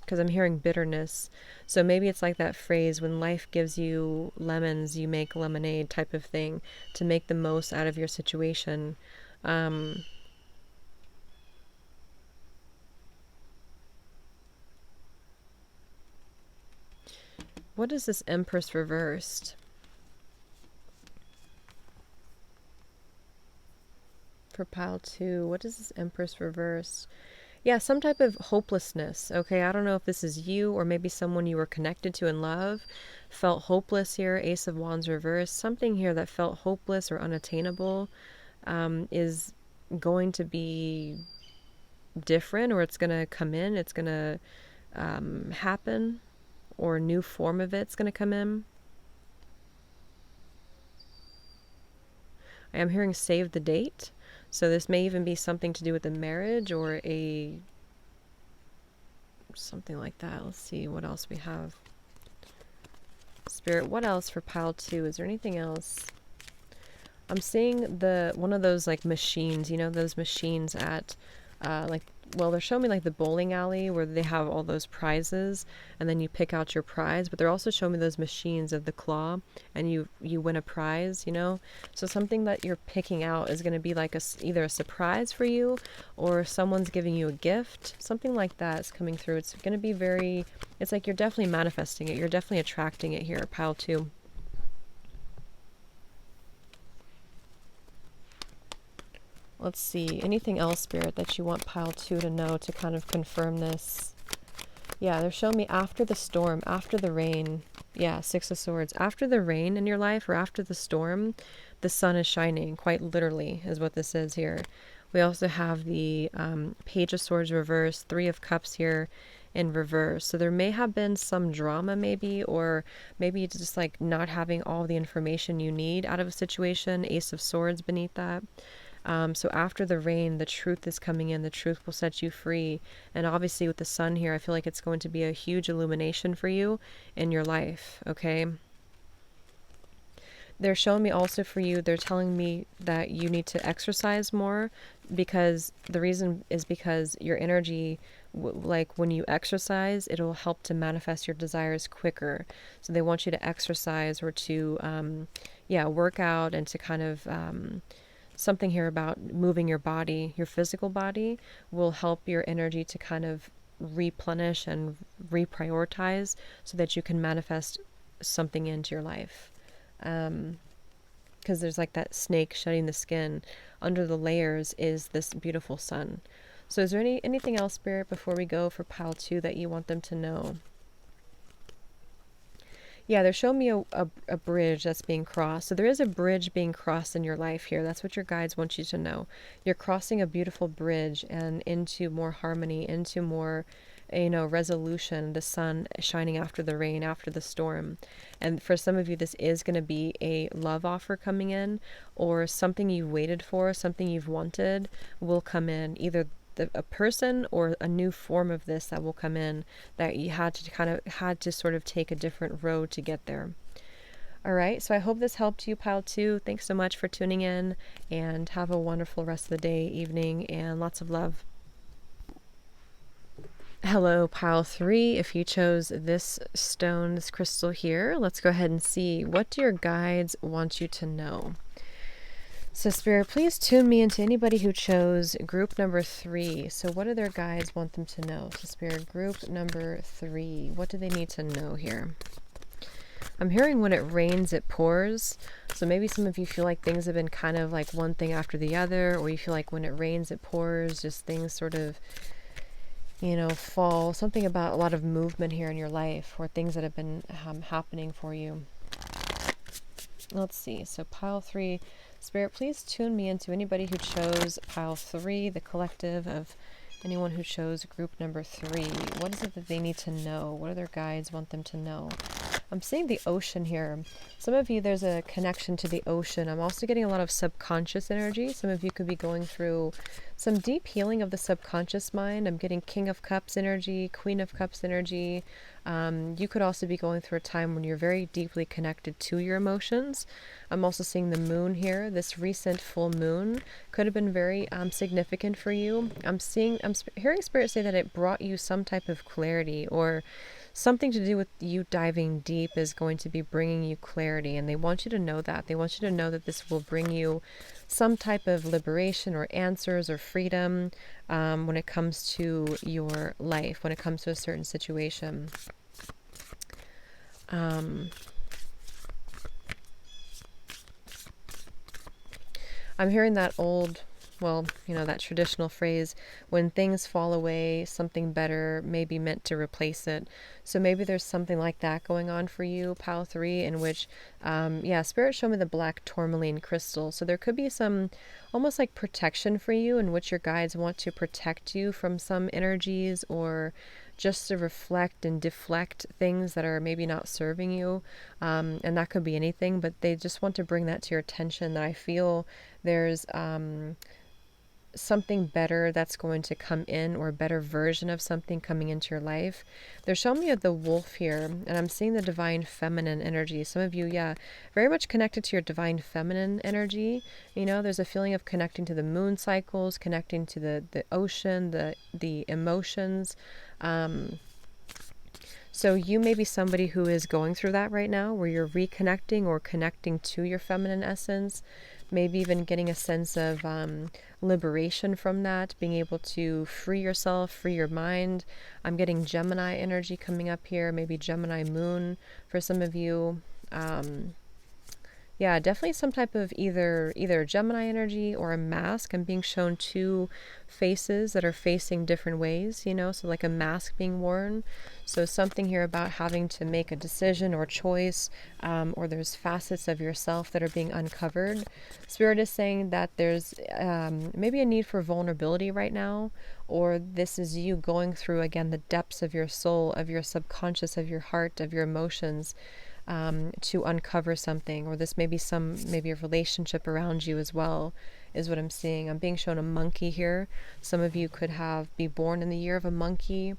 [SPEAKER 1] because I'm hearing bitterness. So maybe it's like that phrase, when life gives you lemons, you make lemonade type of thing, to make the most out of your situation. What is this Empress reversed? For pile 2, what is this Empress reversed? Yeah, some type of hopelessness. Okay, I don't know if this is you, or maybe someone you were connected to in love felt hopeless here. Ace of Wands reversed. Something here that felt hopeless or unattainable is going to be different, or it's going to come in. It's going to happen, or a new form of it's going to come in. I am hearing save the date. So this may even be something to do with a marriage, or something like that. Let's see what else we have. Spirit, what else for pile 2? Is there anything else? I'm seeing one of those like machines, those machines at they're showing me like the bowling alley where they have all those prizes, and then you pick out your prize, but they're also showing me those machines of the claw, and you win a prize, So something that you're picking out is going to be like either a surprise for you, or someone's giving you a gift. Something like that is coming through. It's going to be it's like you're definitely manifesting it. You're definitely attracting it here, pile 2. Let's see, anything else, Spirit, that you want pile 2 to know to kind of confirm this? Yeah, they're showing me after the storm, after the rain. Yeah, 6 of Swords. After the rain in your life, or after the storm, the sun is shining, quite literally, is what this is here. We also have the Page of Swords reverse, 3 of Cups here in reverse. So there may have been some drama, maybe, or maybe it's just like not having all the information you need out of a situation. Ace of Swords beneath that. So after the rain, the truth is coming in. The truth will set you free. And obviously with the sun here, I feel like it's going to be a huge illumination for you in your life, okay? They're showing me also for you, they're telling me that you need to exercise more, because the reason is because your energy, like when you exercise, it'll help to manifest your desires quicker. So they want you to exercise, or to, work out, and to kind of... something here about moving your body, your physical body, will help your energy to kind of replenish and reprioritize, so that you can manifest something into your life. Because there's like that snake shedding the skin. Under the layers is this beautiful sun. So is there anything else, Spirit, before we go for pile 2 that you want them to know? Yeah, they're showing me a bridge that's being crossed. So there is a bridge being crossed in your life here. That's what your guides want you to know. You're crossing a beautiful bridge, and into more harmony, into more, resolution, the sun shining after the rain, after the storm. And for some of you, this is going to be a love offer coming in, or something you've waited for, something you've wanted will come in. Either a person or a new form of this that will come in, that you had to sort of take a different road to get there. All right, so I hope this helped you, Pile 2. Thanks so much for tuning in, and have a wonderful rest of the day, evening, and lots of love. Hello, Pile 3. If you chose this stone, this crystal here, let's go ahead and see, what do your guides want you to know? So Spirit, please tune me into anybody who chose group number 3. So what do their guides want them to know? So Spirit, group number 3, what do they need to know here? I'm hearing when it rains, it pours. So maybe some of you feel like things have been kind of like one thing after the other, or you feel like when it rains, it pours, just things sort of, fall. Something about a lot of movement here in your life, or things that have been happening for you. Let's see. So Pile 3, Spirit, please tune me into anybody who chose Pile 3, the collective of anyone who chose group number 3. What is it that they need to know? What do their guides want them to know? I'm seeing the ocean here. Some of you, there's a connection to the ocean. I'm also getting a lot of subconscious energy. Some of you could be going through some deep healing of the subconscious mind. I'm getting King of Cups energy, Queen of Cups energy. You could also be going through a time when you're very deeply connected to your emotions. I'm also seeing the moon here. This recent full moon could have been very significant for you. I'm hearing Spirit say that it brought you some type of clarity, or something to do with you diving deep is going to be bringing you clarity, and they want you to know that. They want you to know that this will bring you some type of liberation or answers or freedom when it comes to your life, when it comes to a certain situation. I'm hearing that old, that traditional phrase, when things fall away, something better may be meant to replace it. So maybe there's something like that going on for you, Pile 3, in which, Spirit showed me the black tourmaline crystal. So there could be some almost like protection for you, in which your guides want to protect you from some energies, or just to reflect and deflect things that are maybe not serving you. And that could be anything, but they just want to bring that to your attention, that I feel there's something better that's going to come in, or a better version of something coming into your life. They're showing me the wolf here, and I'm seeing the divine feminine energy. Some of you, very much connected to your divine feminine energy. There's a feeling of connecting to the moon cycles, connecting to the ocean, the emotions. So you may be somebody who is going through that right now, where you're reconnecting or connecting to your feminine essence, maybe even getting a sense of liberation from that, being able to free yourself, free your mind. I'm getting Gemini energy coming up here, maybe Gemini moon for some of you. Definitely some type of either Gemini energy or a mask. I'm being shown two faces that are facing different ways, so like a mask being worn. So something here about having to make a decision or choice, or there's facets of yourself that are being uncovered. Spirit is saying that there's maybe a need for vulnerability right now, or this is you going through, again, the depths of your soul, of your subconscious, of your heart, of your emotions, to uncover something, or this may be maybe a relationship around you as well, is what I'm seeing. I'm being shown a monkey here. Some of you could be born in the year of a monkey,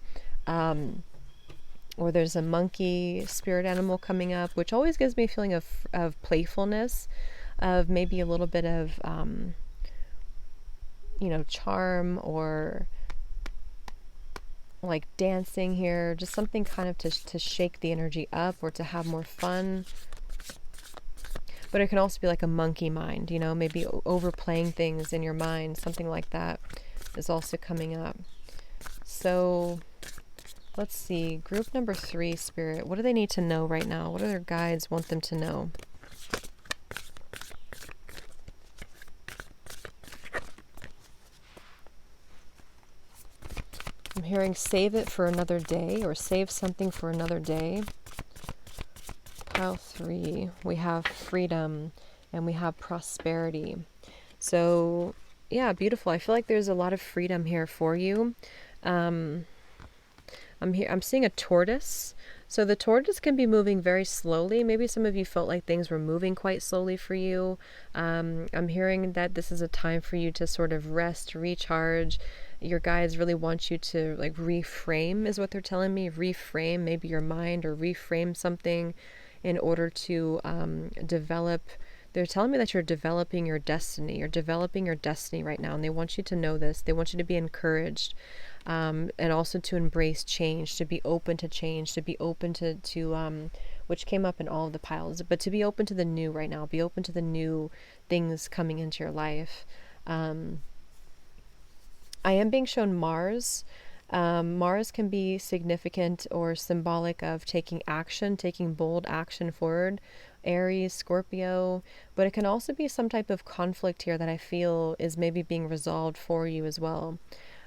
[SPEAKER 1] or there's a monkey spirit animal coming up, which always gives me a feeling of playfulness, of maybe a little bit of charm, or like dancing here, just something kind of to shake the energy up, or to have more fun. But it can also be like a monkey mind, maybe overplaying things in your mind, something like that is also coming up. So let's see, group number 3, Spirit, what do they need to know right now? What do their guides want them to know? I'm hearing save it for another day, or save something for another day. Pile 3, we have freedom and we have prosperity. So beautiful. I feel like there's a lot of freedom here for you. I'm seeing a tortoise. So the tortoise can be moving very slowly. Maybe some of you felt like things were moving quite slowly for you. I'm hearing that this is a time for you to sort of rest, recharge, Your guides really want you to like reframe, is what they're telling me. Reframe maybe your mind, or reframe something in order to develop. They're telling me that you're developing your destiny. You're developing your destiny right now, and they want you to know this. They want you to be encouraged, and also to embrace change, to be open to change, to be open to which came up in all of the piles, but to be open to the new right now. Be open to the new things coming into your life. I am being shown Mars. Mars can be significant or symbolic of taking action, taking bold action forward. Aries, Scorpio, but it can also be some type of conflict here that I feel is maybe being resolved for you as well.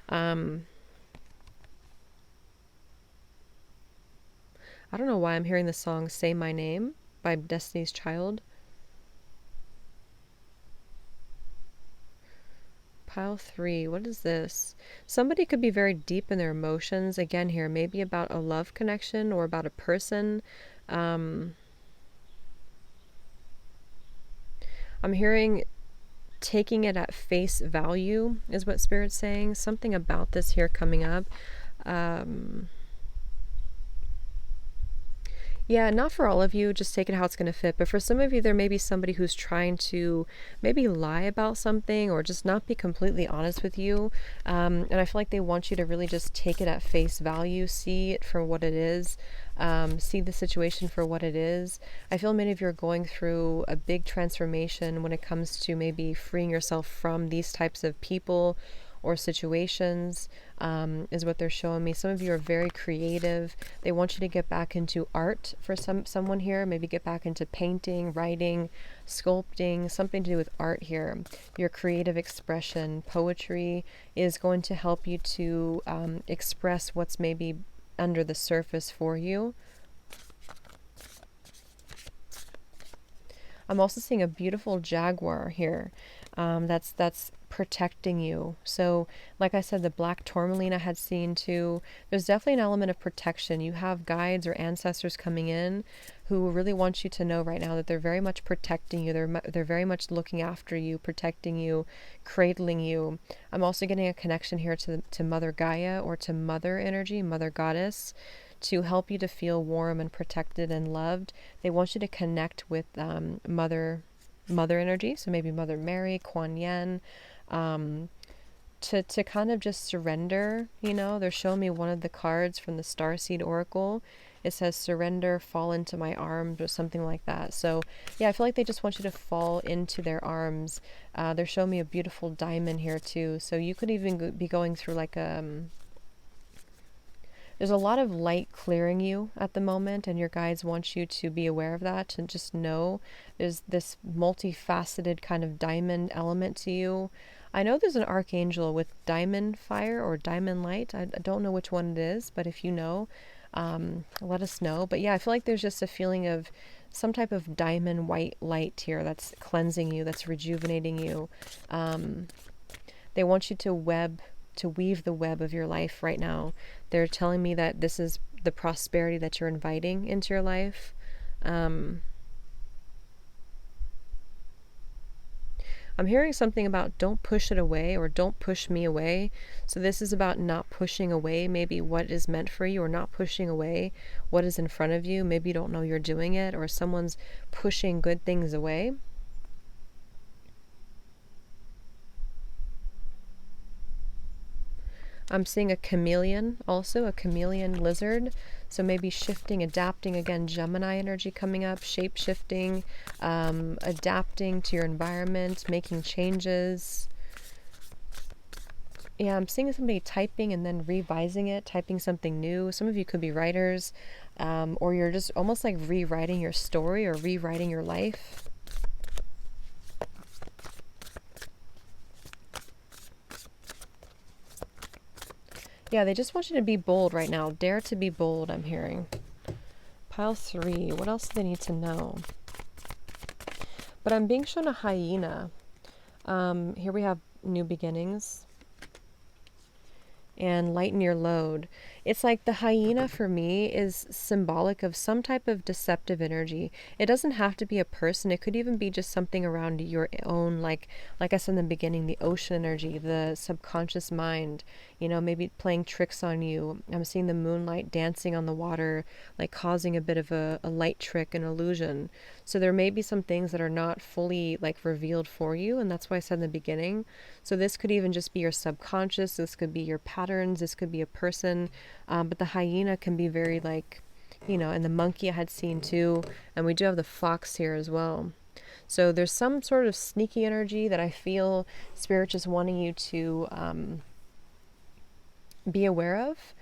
[SPEAKER 1] I don't know why I'm hearing the song Say My Name by Destiny's Child. Pile 3, what is this? Somebody could be very deep in their emotions, again here, maybe about a love connection or about a person. I'm hearing taking it at face value is what Spirit's saying. Something about this here coming up. Yeah, not for all of you, just take it how it's going to fit. But for some of you, there may be somebody who's trying to maybe lie about something or just not be completely honest with you. And I feel like they want you to really just take it at face value, see it for what it is, see the situation for what it is. I feel many of you are going through a big transformation when it comes to maybe freeing yourself from these types of people or situations, is what they're showing me. Some of you are very creative. They want you to get back into art for someone here. Maybe get back into painting, writing, sculpting, something to do with art here. Your creative expression, poetry is going to help you to express what's maybe under the surface for you. I'm also seeing a beautiful jaguar here. That's protecting you. So, like I said, the black tourmaline I had seen too. There's definitely an element of protection. You have guides or ancestors coming in who really want you to know right now that they're very much protecting you. They're very much looking after you, protecting you, cradling you. I'm also getting a connection here to Mother Gaia or to Mother energy, Mother Goddess, to help you to feel warm and protected and loved. They want you to connect with Mother energy, so maybe Mother Mary, Kuan Yin, to kind of just surrender. They're showing me one of the cards from the Starseed Oracle. It says surrender, fall into my arms, or something like that. So yeah, I feel like they just want you to fall into their arms. They're showing me a beautiful diamond here too. So you could even be going through like there's a lot of light clearing you at the moment, and your guides want you to be aware of that and just know there's this multifaceted kind of diamond element to you. I know there's an archangel with diamond fire or diamond light. I don't know which one it is, but if you know, let us know. But yeah, I feel like there's just a feeling of some type of diamond white light here that's cleansing you, that's rejuvenating you. They want you to weave the web of your life right now. They're telling me that this is the prosperity that you're inviting into your life. I'm hearing something about don't push it away or don't push me away. So this is about not pushing away maybe what is meant for you, or not pushing away what is in front of you. Maybe you don't know you're doing it, or someone's pushing good things away. I'm seeing a chameleon, also a chameleon lizard. So maybe shifting, adapting, again, Gemini energy coming up, shape-shifting, adapting to your environment, making changes. Yeah, I'm seeing somebody typing and then revising it, typing something new. Some of you could be writers, or you're just almost like rewriting your story or rewriting your life. Yeah, they just want you to be bold right now. Dare to be bold, I'm hearing. Pile 3, what else do they need to know? But I'm being shown a hyena. Here we have new beginnings and lighten your load. It's like the hyena for me is symbolic of some type of deceptive energy. It doesn't have to be a person. It could even be just something around your own, like I said in the beginning, the ocean energy, the subconscious mind, maybe playing tricks on you. I'm seeing the moonlight dancing on the water, like causing a bit of a light trick, an illusion. So there may be some things that are not fully like revealed for you, and that's why I said in the beginning. So this could even just be your subconscious, this could be your patterns, this could be a person, but the hyena can be very like, and the monkey I had seen too, and we do have the fox here as well. So there's some sort of sneaky energy that I feel Spirit just wanting you to be aware of.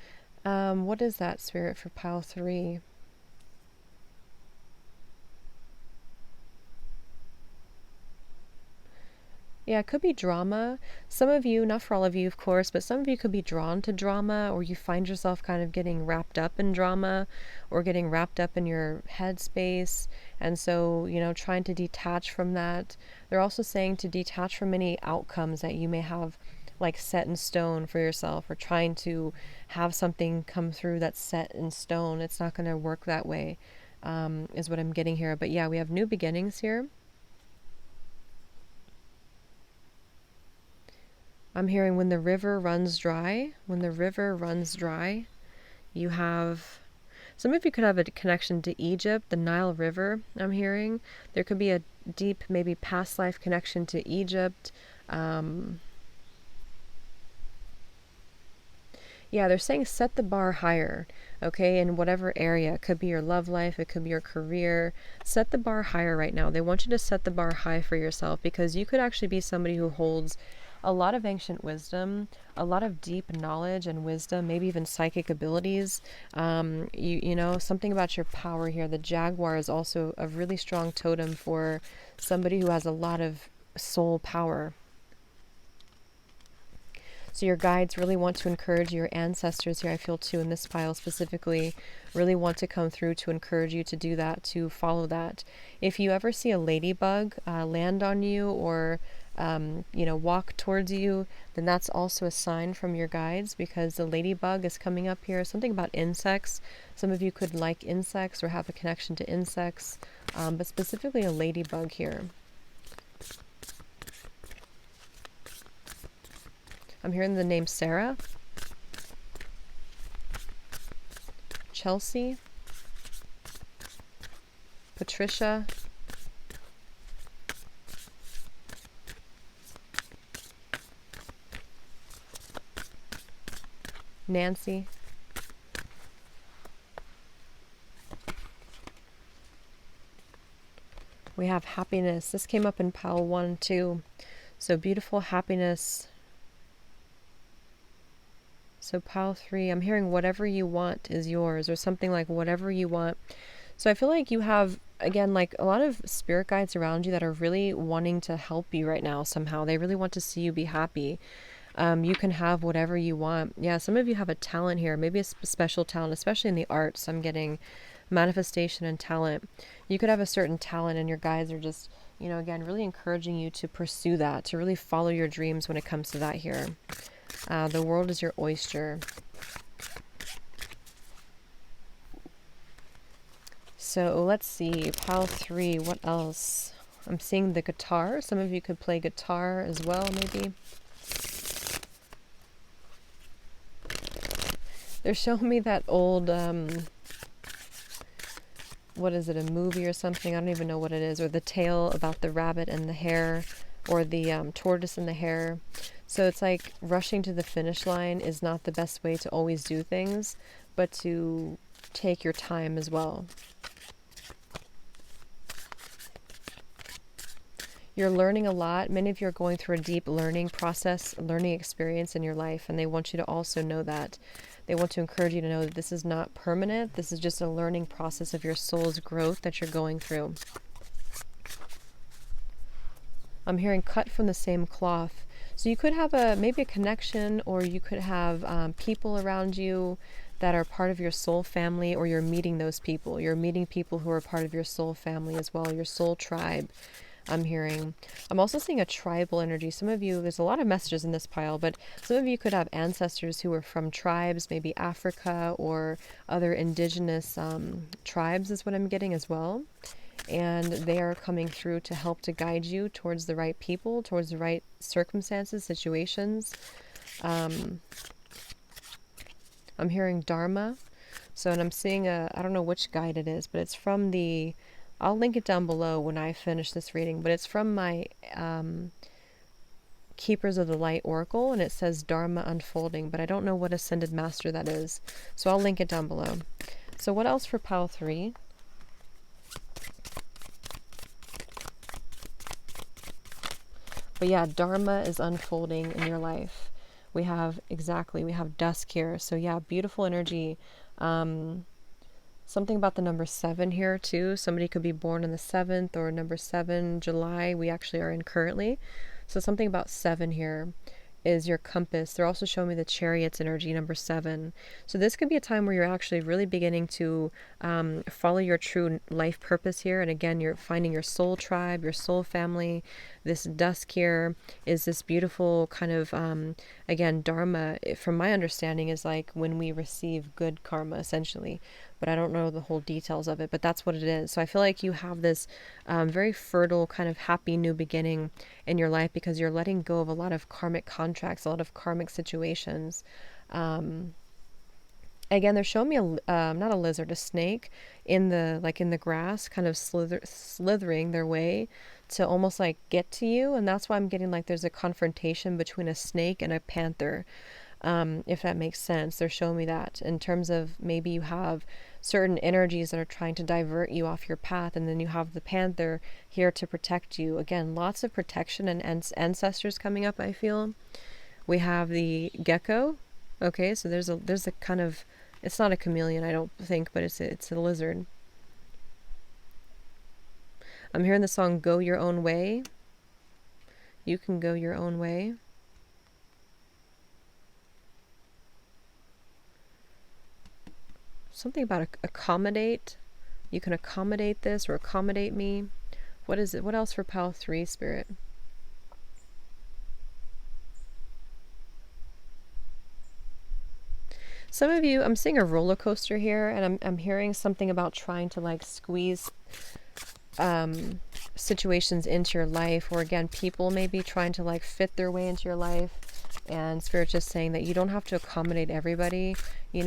[SPEAKER 1] What is that, Spirit, for pile 3? Yeah, it could be drama. Some of you, not for all of you, of course, but some of you could be drawn to drama, or you find yourself kind of getting wrapped up in drama or getting wrapped up in your headspace. And so, trying to detach from that. They're also saying to detach from any outcomes that you may have like set in stone for yourself, or trying to have something come through that's set in stone. It's not going to work that way, is what I'm getting here. But yeah, we have new beginnings here. I'm hearing when the river runs dry, you have, some of you could have a connection to Egypt, the Nile River, I'm hearing. There could be a deep, maybe past life connection to Egypt. Yeah, they're saying set the bar higher, okay, in whatever area. It could be your love life, it could be your career. Set the bar higher right now. They want you to set the bar high for yourself, because you could actually be somebody who holds a lot of ancient wisdom, a lot of deep knowledge and wisdom, maybe even psychic abilities. Something about your power here. The jaguar is also a really strong totem for somebody who has a lot of soul power. So your guides really want to encourage your ancestors here, I feel too, in this pile specifically, really want to come through to encourage you to do that, to follow that. If you ever see a ladybug land on you, or walk towards you, then that's also a sign from your guides, because the ladybug is coming up here. Something about insects. Some of you could like insects or have a connection to insects, but specifically a ladybug here. I'm hearing the name Sarah, Chelsea, Patricia, Nancy. We have happiness. This came up in pile 1 too. So beautiful happiness. So pile 3, I'm hearing whatever you want is yours, or something like whatever you want. So I feel like you have, again, like a lot of spirit guides around you that are really wanting to help you right now somehow. They really want to see you be happy. You can have whatever you want. Yeah, some of you have a talent here, maybe a special talent, especially in the arts. I'm getting manifestation and talent. You could have a certain talent, and your guides are just, again, really encouraging you to pursue that, to really follow your dreams when it comes to that here. The world is your oyster. So let's see, pile 3, what else? I'm seeing the guitar. Some of you could play guitar as well, maybe. They're showing me that old, what is it, a movie or something? I don't even know what it is. Or the tale about the rabbit and the hare, or the tortoise and the hare. So it's like rushing to the finish line is not the best way to always do things, but to take your time as well. You're learning a lot. Many of you are going through a deep learning process, learning experience in your life, and they want you to also know that. They want to encourage you to know that this is not permanent. This is just a learning process of your soul's growth that you're going through. I'm hearing cut from the same cloth. So you could have maybe a connection, or you could have people around you that are part of your soul family, or you're meeting those people. You're meeting people who are part of your soul family as well, your soul tribe. I'm hearing. I'm also seeing a tribal energy. Some of you, there's a lot of messages in this pile, but some of you could have ancestors who were from tribes, maybe Africa or other indigenous tribes is what I'm getting as well. And they are coming through to help to guide you towards the right people, towards the right circumstances, situations. I'm hearing Dharma. So, and I'm seeing I don't know which guide it is, but it's from I'll link it down below when I finish this reading, but it's from my Keepers of the Light Oracle, and it says Dharma Unfolding, but I don't know what Ascended Master that is. So I'll link it down below. So what else for pile 3? But yeah, Dharma is unfolding in your life. We have dusk here. So yeah, beautiful energy. Something about the number 7 here too. Somebody could be born on the 7th or number 7, July. We actually are in currently. So something about 7 here is your compass. They're also showing me the Chariot's energy, number 7. So this could be a time where you're actually really beginning to follow your true life purpose here. And again, you're finding your soul tribe, your soul family. This dusk here is this beautiful kind of, again, Dharma, from my understanding, is like when we receive good karma, essentially. But I don't know the whole details of it, but that's what it is. So I feel like you have this very fertile, kind of happy new beginning in your life because you're letting go of a lot of karmic contracts, a lot of karmic situations. Again, they're showing me not a lizard, a snake in the grass, kind of slithering their way to almost like get to you. And that's why I'm getting like there's a confrontation between a snake and a panther. If that makes sense. They're showing me that in terms of maybe you have certain energies that are trying to divert you off your path, and then you have the panther here to protect you. Again, lots of protection and ancestors coming up, I feel. We have the gecko. Okay, so there's a kind of, it's not a chameleon, I don't think, but it's a lizard. I'm hearing the song Go Your Own Way. You can go your own way. Something about accommodate. You can accommodate this or accommodate me. What is it? What else for pile 3, Spirit? Some of you, I'm seeing a roller coaster here, and I'm hearing something about trying to like squeeze situations into your life, or again, people maybe trying to like fit their way into your life. And Spirit's just saying that you don't have to accommodate everybody. You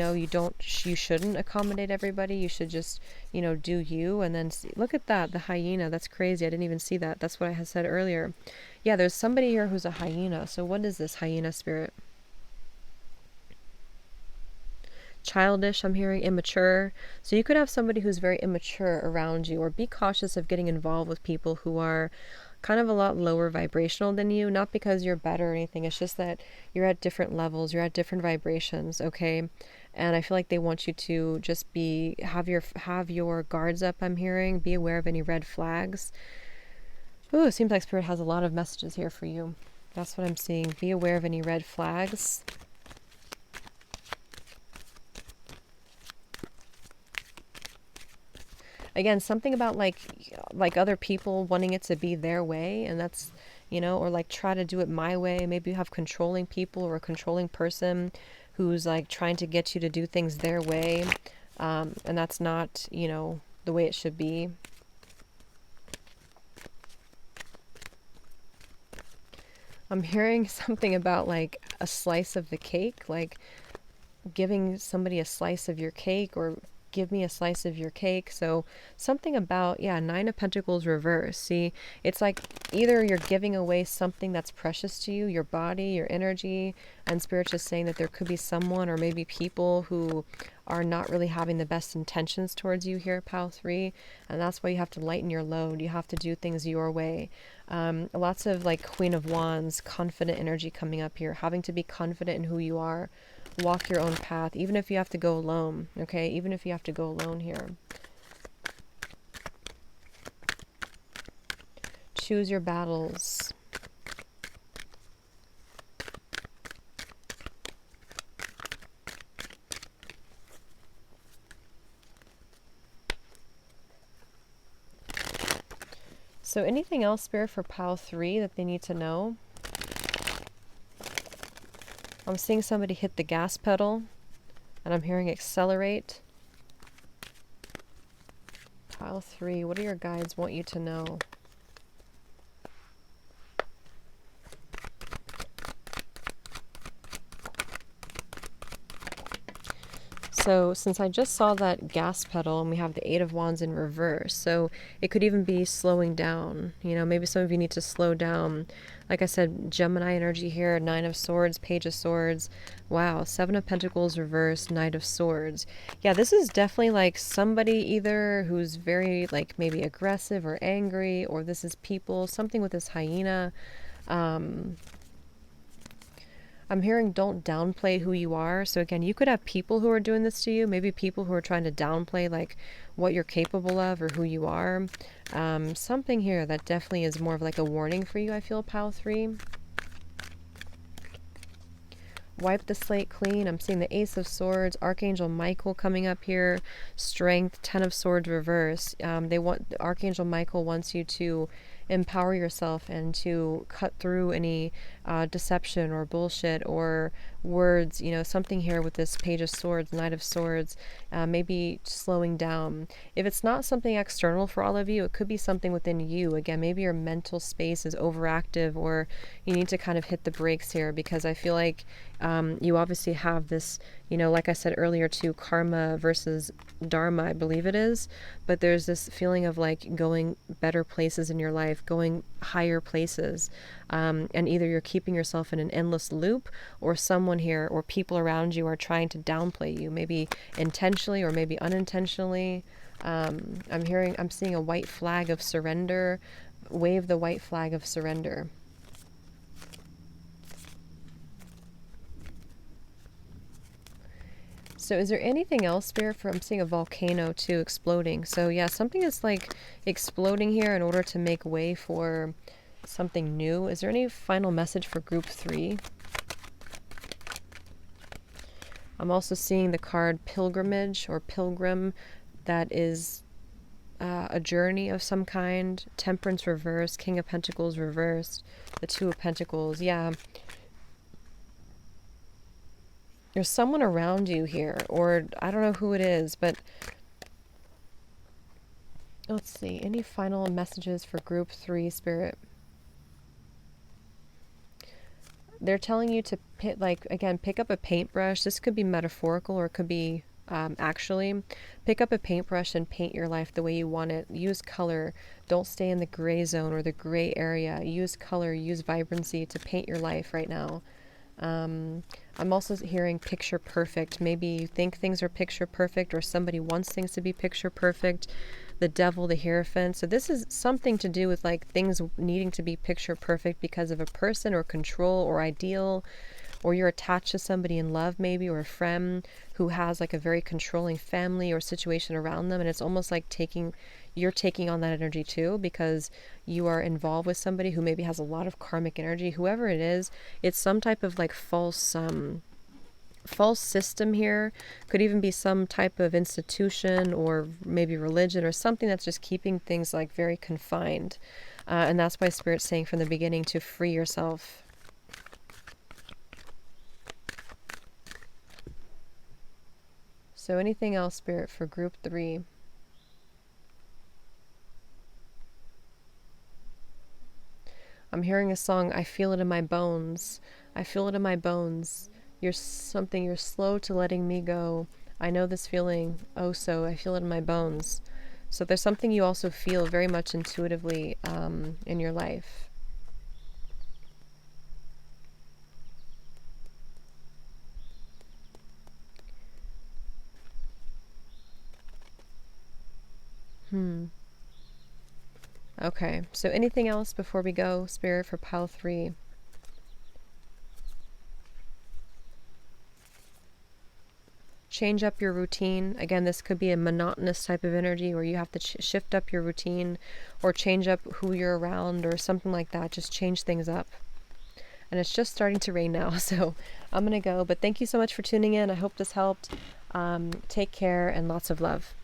[SPEAKER 1] shouldn't accommodate everybody. You should just, do you. And then look at that, the hyena. That's crazy. I didn't even see that. That's what I had said earlier. Yeah, there's somebody here who's a hyena. So what is this hyena, Spirit? Childish, I'm hearing immature. So you could have somebody who's very immature around you, or be cautious of getting involved with people who are kind of a lot lower vibrational than you, not because you're better or anything. It's just that you're at different levels, you're at different vibrations, okay? And I feel like they want you to just have your guards up, I'm hearing. Be aware of any red flags. Ooh, it seems like Spirit has a lot of messages here for you. That's what I'm seeing. Be aware of any red flags. Again, something about like other people wanting it to be their way, and that's, or like try to do it my way. Maybe you have controlling people or a controlling person who's like trying to get you to do things their way, and that's not, the way it should be. I'm hearing something about like a slice of the cake, like giving somebody a slice of your cake, or give me a slice of your cake. So something about, 9 of Pentacles reverse. See, it's like either you're giving away something that's precious to you, your body, your energy, and Spirit's just saying that there could be someone or maybe people who are not really having the best intentions towards you here, pile 3, and that's why you have to lighten your load. You have to do things your way. Lots of like Queen of Wands, confident energy coming up here, having to be confident in who you are. Walk your own path, even if you have to go alone, okay? Even if you have to go alone here. Choose your battles. So anything else, Spirit, for pile 3 that they need to know? I'm seeing somebody hit the gas pedal, and I'm hearing accelerate. Pile 3, what do your guides want you to know? So since I just saw that gas pedal and we have the 8 of Wands in reverse, so it could even be slowing down. You know, maybe some of you need to slow down. Like I said, Gemini energy here, 9 of Swords, Page of Swords. Wow, 7 of Pentacles reverse, Knight of Swords. Yeah, this is definitely like somebody either who's very like maybe aggressive or angry, or this is people, something with this hyena. I'm hearing don't downplay who you are. So again, you could have people who are doing this to you, maybe people who are trying to downplay like what you're capable of or who you are. Something here that definitely is more of like a warning for you, I feel, pile 3. Wipe the slate clean. I'm seeing the Ace of Swords, Archangel Michael coming up here, Strength, 10 of Swords reverse. Archangel Michael wants you to empower yourself and to cut through any deception or bullshit or words, you know, something here with this Page of Swords, Knight of Swords, maybe slowing down. If it's not something external for all of you, it could be something within you. Again, maybe your mental space is overactive, or you need to kind of hit the brakes here, because I feel like you obviously have this, you know, like I said earlier too, karma versus dharma, I believe it is, but there's this feeling of like going better places in your life, going higher places, and either you're keeping yourself in an endless loop, or someone here or people around you are trying to downplay you, maybe intentionally or maybe unintentionally. I'm seeing a white flag of surrender. Wave the white flag of surrender. So is there anything else, Spirit, I'm seeing a volcano too exploding. So yeah, something is like exploding here in order to make way for something new. Is there any final message for group 3? I'm also seeing the card pilgrimage or pilgrim. That is a journey of some kind. Temperance reversed, King of Pentacles reversed, the 2 of Pentacles. Yeah. There's someone around you here, or I don't know who it is, but let's see. Any final messages for group 3, Spirit? They're telling you to pick up a paintbrush. This could be metaphorical, or it could be actually. Pick up a paintbrush and paint your life the way you want it. Use color. Don't stay in the gray zone or the gray area. Use color, use vibrancy to paint your life right now. I'm also hearing picture perfect. Maybe you think things are picture perfect, or somebody wants things to be picture perfect. The Devil, the Hierophant. So this is something to do with like things needing to be picture perfect because of a person or control or ideal, or you're attached to somebody in love maybe, or a friend who has like a very controlling family or situation around them, and it's almost like you're taking on that energy too, because you are involved with somebody who maybe has a lot of karmic energy. Whoever it is, it's some type of like false system here. Could even be some type of institution or maybe religion or something that's just keeping things like very confined. And that's why Spirit's saying from the beginning to free yourself. So anything else, Spirit, for group 3? I'm hearing a song, I feel it in my bones. I feel it in my bones. You're slow to letting me go. I know this feeling, oh so, I feel it in my bones. So there's something you also feel very much intuitively in your life. Okay, so anything else before we go, Spirit, for pile 3? Change up your routine. Again, this could be a monotonous type of energy where you have to shift up your routine or change up who you're around or something like that. Just change things up. And it's just starting to rain now, so I'm going to go. But thank you so much for tuning in. I hope this helped. Take care and lots of love.